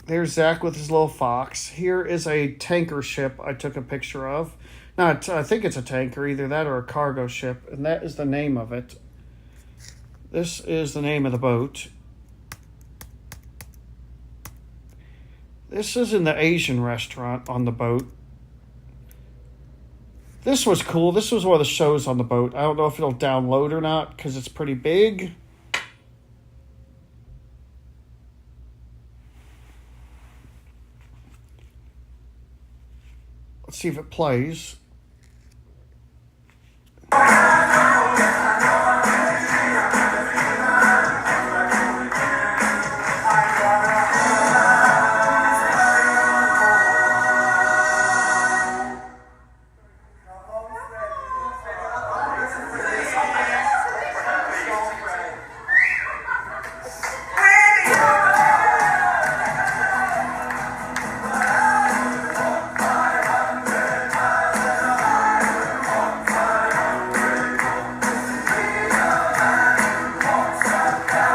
There's Zach with his little fox. Here is a tanker ship I took a picture of. Not, I think it's a tanker, either that or a cargo ship, and that is the name of it. This is the name of the boat. This is in the Asian restaurant on the boat. This was cool. This was one of the shows on the boat. I don't know if it'll download or not because it's pretty big. Let's see if it plays.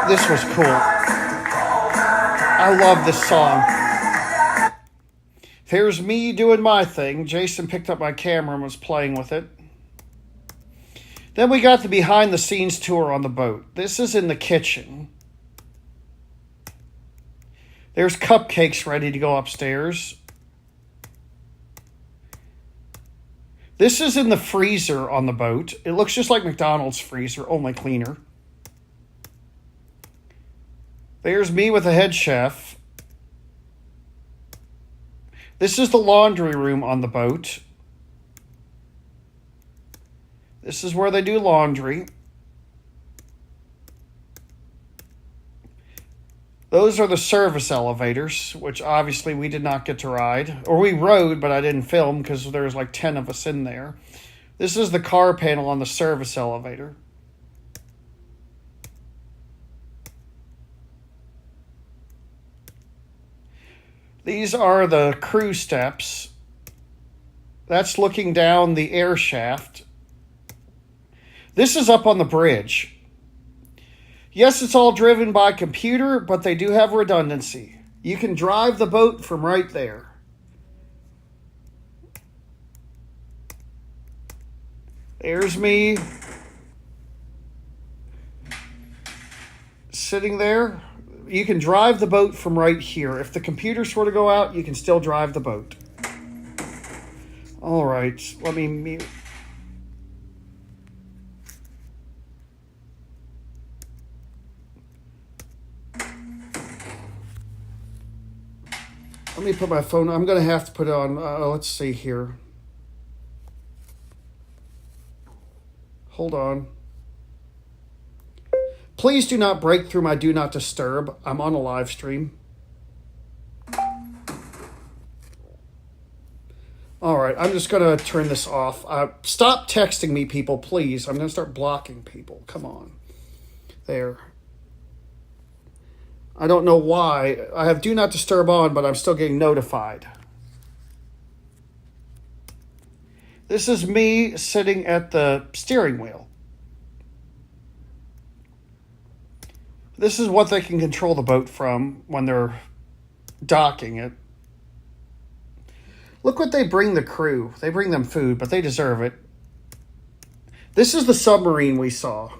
This was cool. I love this song. Here's me doing my thing. Jason picked up my camera and was playing with it. Then we got the behind the scenes tour on the boat. This is in the kitchen. There's cupcakes ready to go upstairs. This is in the freezer on the boat. It looks just like McDonald's freezer, only cleaner. There's me with the head chef. This is the laundry room on the boat. This is where they do laundry. Those are the service elevators, which obviously we did not get to ride. Or we rode, but I didn't film because there was like 10 of us in there. This is the car panel on the service elevator. These are the crew steps. That's looking down the air shaft. This is up on the bridge. Yes, it's all driven by computer, but they do have redundancy. You can drive the boat from right there. There's me sitting there. You can drive the boat from right here. If the computers were to go out, you can still drive the boat. All right, let me mute. Let me put my phone. I'm going to have to put it on. Let's see here. Hold on. Please do not break through my do not disturb. I'm on a live stream. All right, I'm just going to turn this off. Stop texting me, people, please. I'm going to start blocking people. Come on. There. I don't know why. I have do not disturb on, but I'm still getting notified. This is me sitting at the steering wheel. This is what they can control the boat from when they're docking it. Look what they bring the crew. They bring them food, but they deserve it. This is the submarine we saw.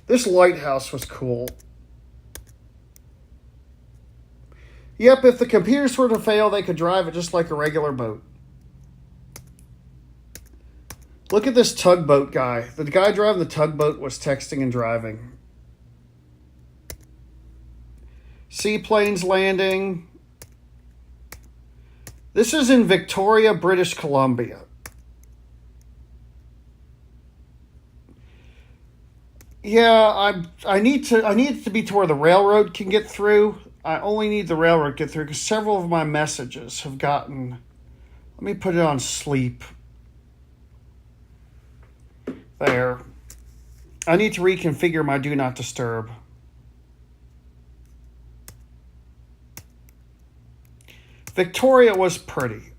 This lighthouse was cool. Yep, if the computers were to fail, they could drive it just like a regular boat. Look at this tugboat guy. The guy driving the tugboat was texting and driving. Seaplanes landing. This is in Victoria, British Columbia. Yeah, I need it to be to where the railroad can get through. I only need the railroad to get through because several of my messages have gotten. Let me put it on sleep. There. I need to reconfigure my do not disturb. Victoria was pretty.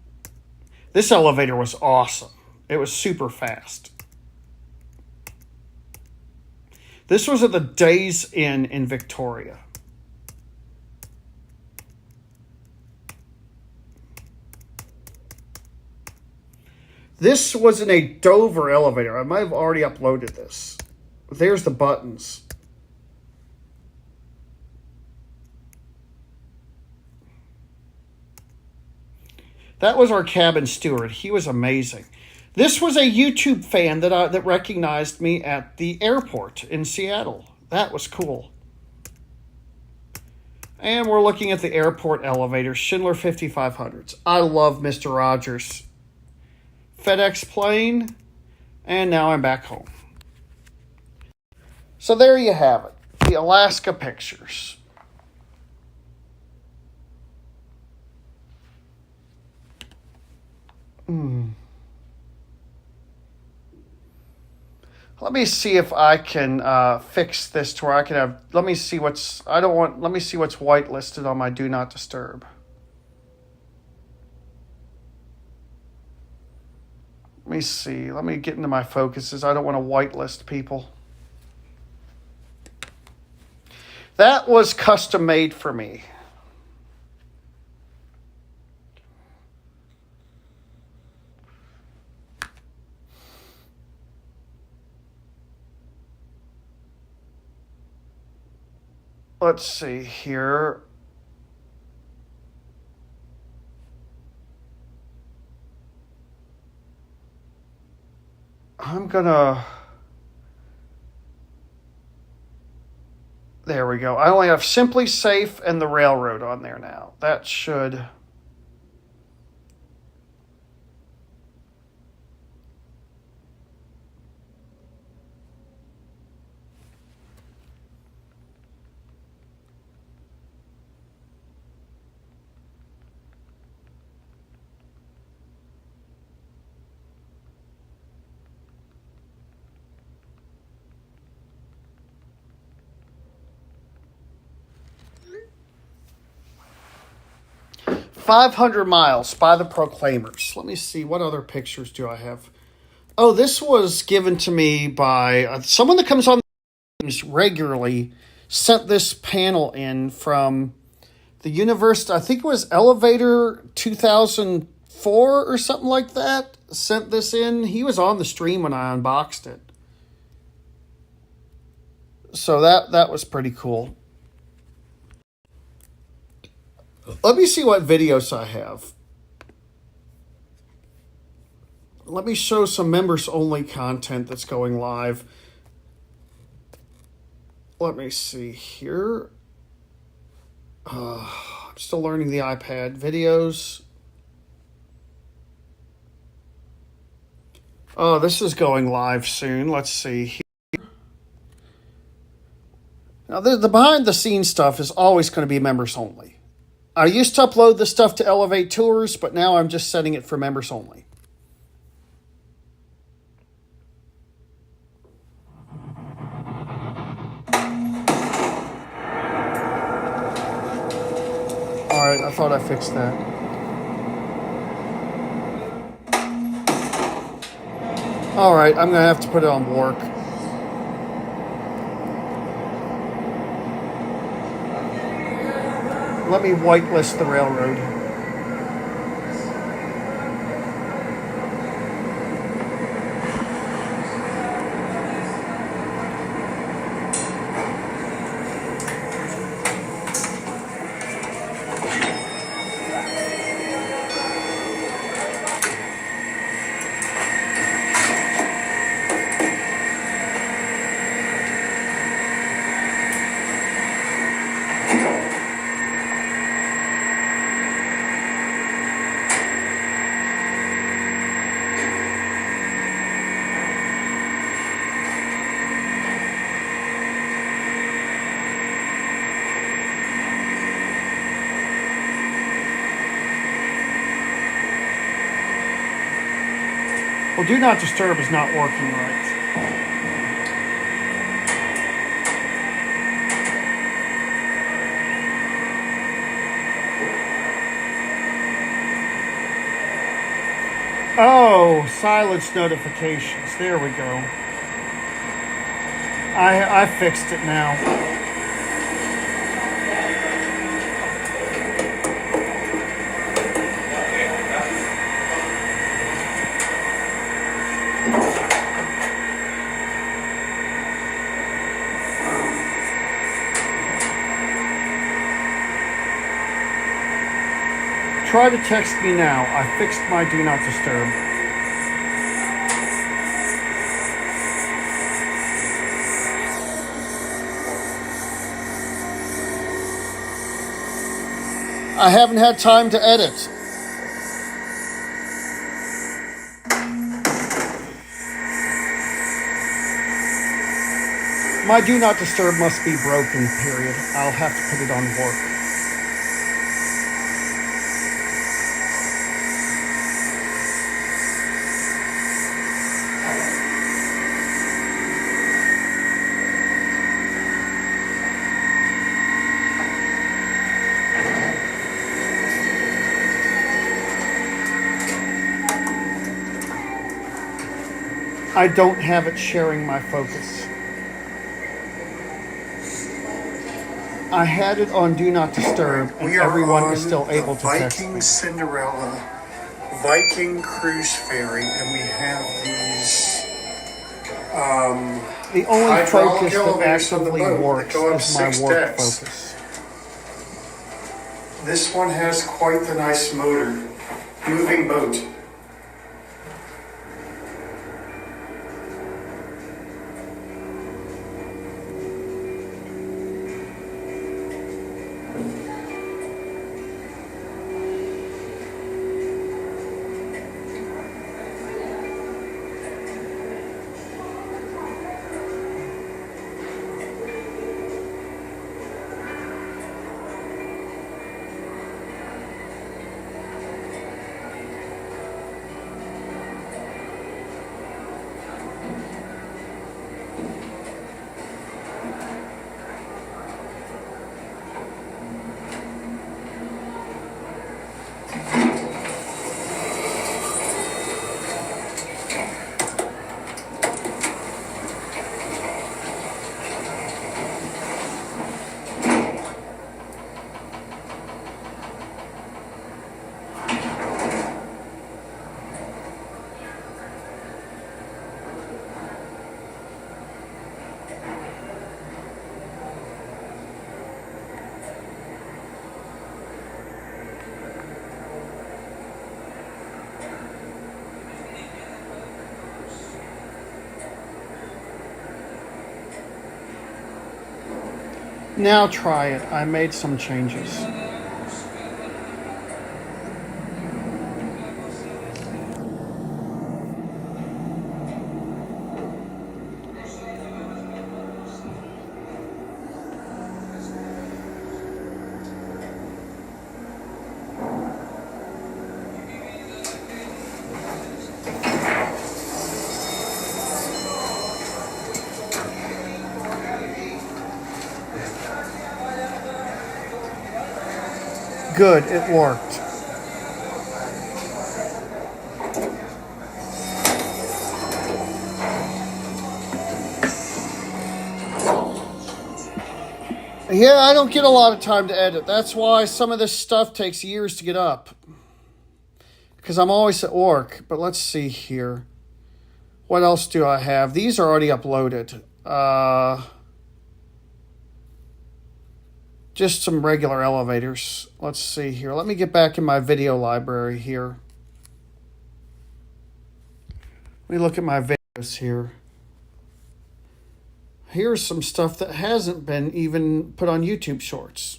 This elevator was awesome. It was super fast. This was at the Days Inn in Victoria. This was in a Dover elevator. I might have already uploaded this. There's the buttons. That was our cabin steward. He was amazing. This was a YouTube fan that recognized me at the airport in Seattle. That was cool. And we're looking at the airport elevator, Schindler 5500s. I love Mr. Rogers. FedEx plane, and now I'm back home. So there you have it, the Alaska pictures. Let me see if I can fix this to where I can have. Let me see what's. Let me see what's whitelisted on my Do Not Disturb. Let me see. Let me get into my focuses. I don't want to whitelist people. That was custom made for me. Let's see here. I'm gonna. There we go. I only have Simply Safe and the Railroad on there now. That should. "500 Miles" by the Proclaimers. Let me see, what other pictures do I have? Oh, this was given to me by someone that comes on regularly. Sent this panel in from the University, I think it was Elevator 2004 or something like that. Sent this in. He was on the stream when I unboxed it. So that was pretty cool. Let me see what videos I have. Let me show some members-only content that's going live. Let me see here. I'm still learning the iPad. Videos. Oh, this is going live soon. Let's see here. Now, the behind-the-scenes stuff is always going to be members-only. I used to upload this stuff to Elevate Tours, but now I'm just setting it for members only. Alright, I thought I fixed that. Alright, I'm going to have to put it on work. Let me whitelist the Railroad. Well, Do Not Disturb is not working right. Oh, silence notifications. There we go. I fixed it now. Try to text me now. I fixed my Do Not Disturb. I haven't had time to edit. My Do Not Disturb must be broken, period. I'll have to put it on work. I don't have it sharing my focus. I had it on Do Not Disturb, and everyone is still able to text me. Viking Cinderella Viking cruise ferry, and we have these the only focus that actively works is my work focus. This one has quite the nice motor. Moving boat. Now try it. I made some changes. Good, it worked. Yeah, I don't get a lot of time to edit. That's why some of this stuff takes years to get up. Because I'm always at work. But let's see here. What else do I have? These are already uploaded. Just some regular elevators. Let's see here. Let me get back in my video library here. Let me look at my videos here. Here's some stuff that hasn't been even put on YouTube Shorts.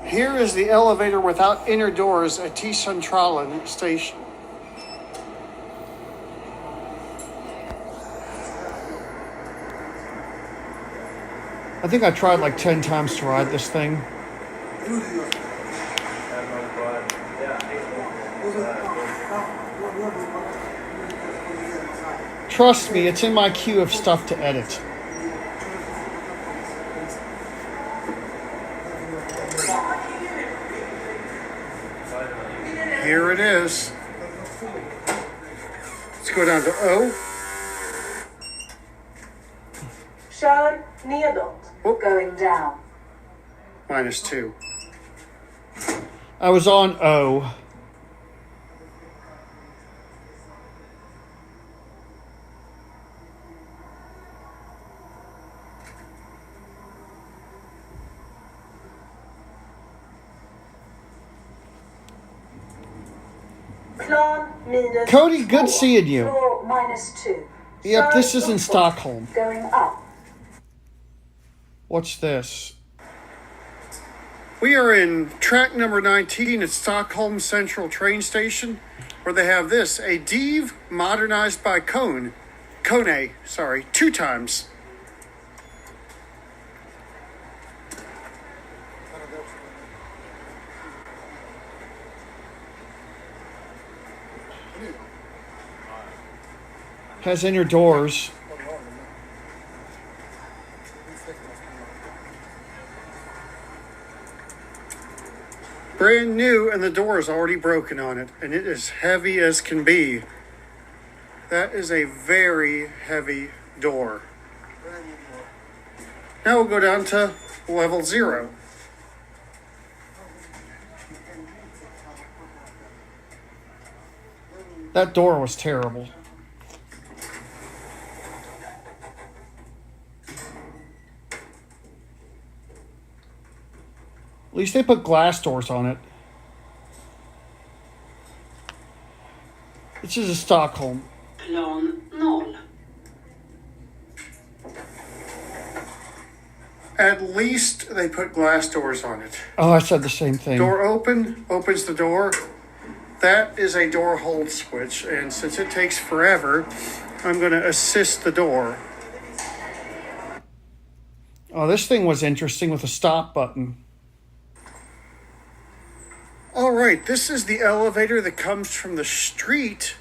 Here is the elevator without inner doors at T-Centralen station. I think I tried like 10 times to ride this thing. Trust me, it's in my queue of stuff to edit. Here it is. Let's go down to O. Kör nedåt. Going down. -2. I was on O. Cody, good seeing you. Floor -2. Yep, this is in Stockholm. Going up. What's this? We are in track number 19 at Stockholm Central train station, where they have this, a Div modernized by Kone, 2 times. Has inner doors. Brand new, and the door is already broken on it, and it is heavy as can be. That is a very heavy door. Now we'll go down to level 0. That door was terrible. At least they put glass doors on it. This is a Stockholm. Plan 0. At least they put glass doors on it. Oh, I said the same thing. Door opens the door. That is a door hold switch, and since it takes forever, I'm going to assist the door. Oh, this thing was interesting with a stop button. All right, this is the elevator that comes from the street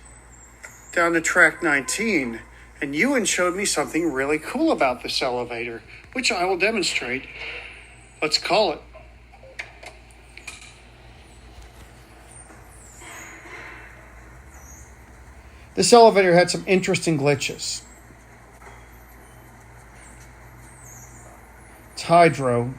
down to track 19. And Ewan showed me something really cool about this elevator, which I will demonstrate. Let's call it. This elevator had some interesting glitches. It's hydro.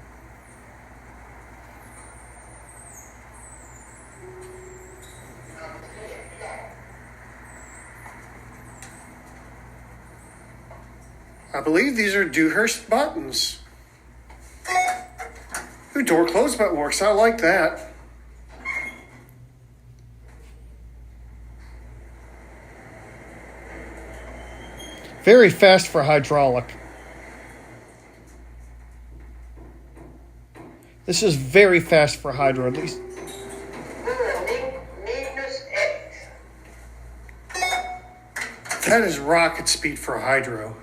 I believe these are Dewhurst buttons. Ooh, door close button works. I like that. Very fast for hydraulic. This is very fast for hydro, at least. That is rocket speed for hydro.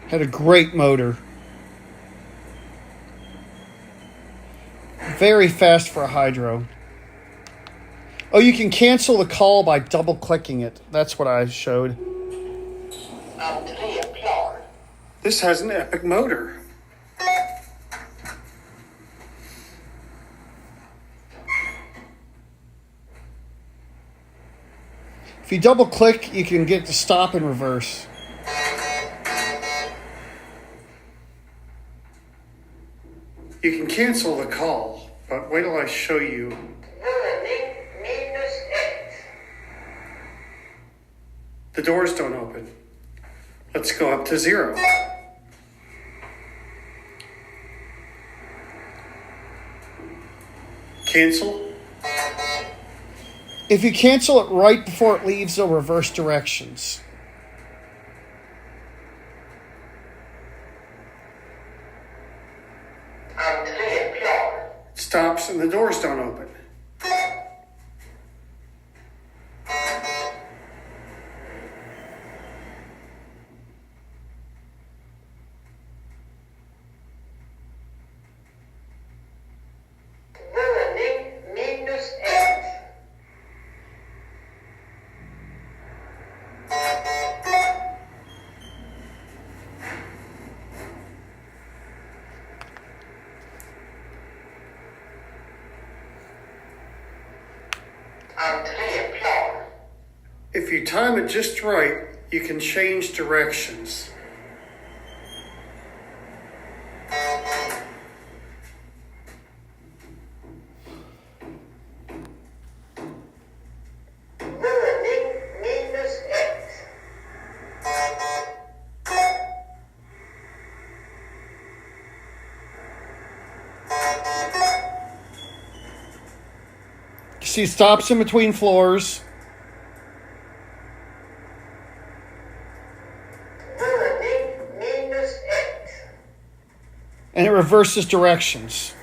Had a great motor. Very fast for a hydro. Oh, you can cancel the call by double clicking it. That's what I showed. This has an epic motor. If you double click, you can get to stop and reverse. You can cancel the call, but wait till I show you. The doors don't open. Let's go up to 0. Cancel. If you cancel it right before it leaves, they'll reverse directions. Stops and the doors don't open. If you time it just right, you can change directions. See, stops in between floors. And it reverses directions.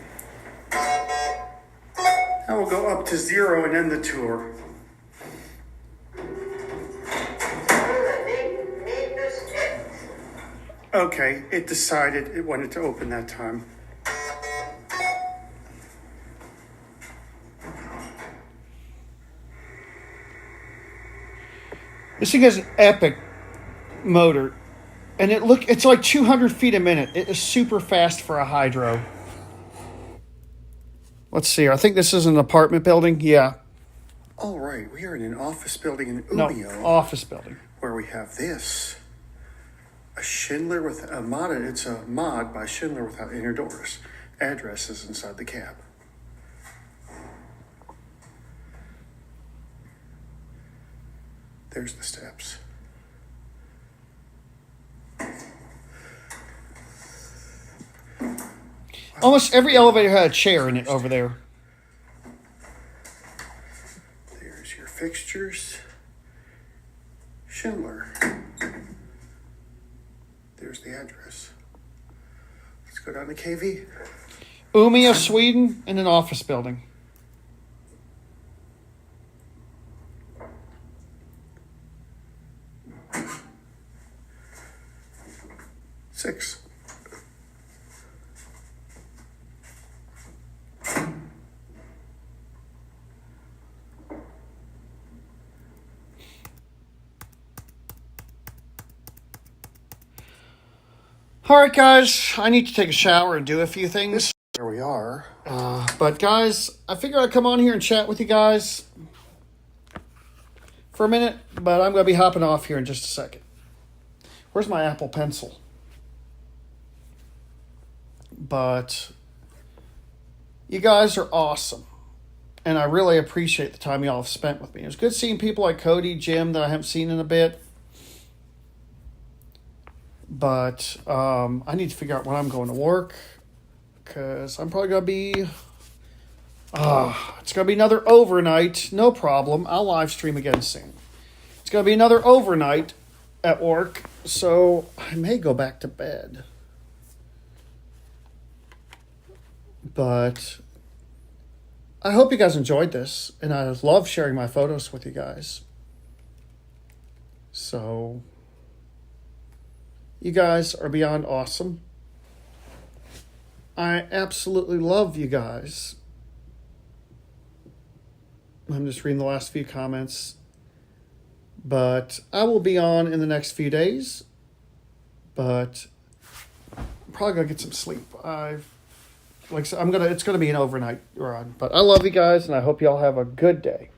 I will go up to 0 and end the tour. Okay, it decided it wanted to open that time. This thing has an epic motor. And it's like 200 feet a minute. It is super fast for a hydro. Let's see. I think this is an apartment building. Yeah. All right. We are in an office building in Umeå. No, office building. Where we have this. A Schindler with a mod. It's a mod by Schindler without inner doors. Addresses inside the cab. There's the steps. Almost every elevator had a chair in it over there. There's your fixtures. Schindler. There's the address. Let's go down to KV. Umeå, Sweden, in an office building. Six. All right, guys, I need to take a shower and do a few things. There we are. But guys, I figured I'd come on here and chat with you guys for a minute, but I'm going to be hopping off here in just a second. Where's my Apple Pencil? But you guys are awesome, and I really appreciate the time y'all have spent with me. It was good seeing people like Cody, Jim, that I haven't seen in a bit. But I need to figure out when I'm going to work, because I'm probably going to be... it's going to be another overnight. No problem. I'll live stream again soon. It's going to be another overnight at work, so I may go back to bed. But I hope you guys enjoyed this, and I love sharing my photos with you guys. So... you guys are beyond awesome. I absolutely love you guys. I'm just reading the last few comments. But I will be on in the next few days. But I'm probably going to get some sleep. Like I said, it's going to be an overnight run. But I love you guys, and I hope y'all have a good day.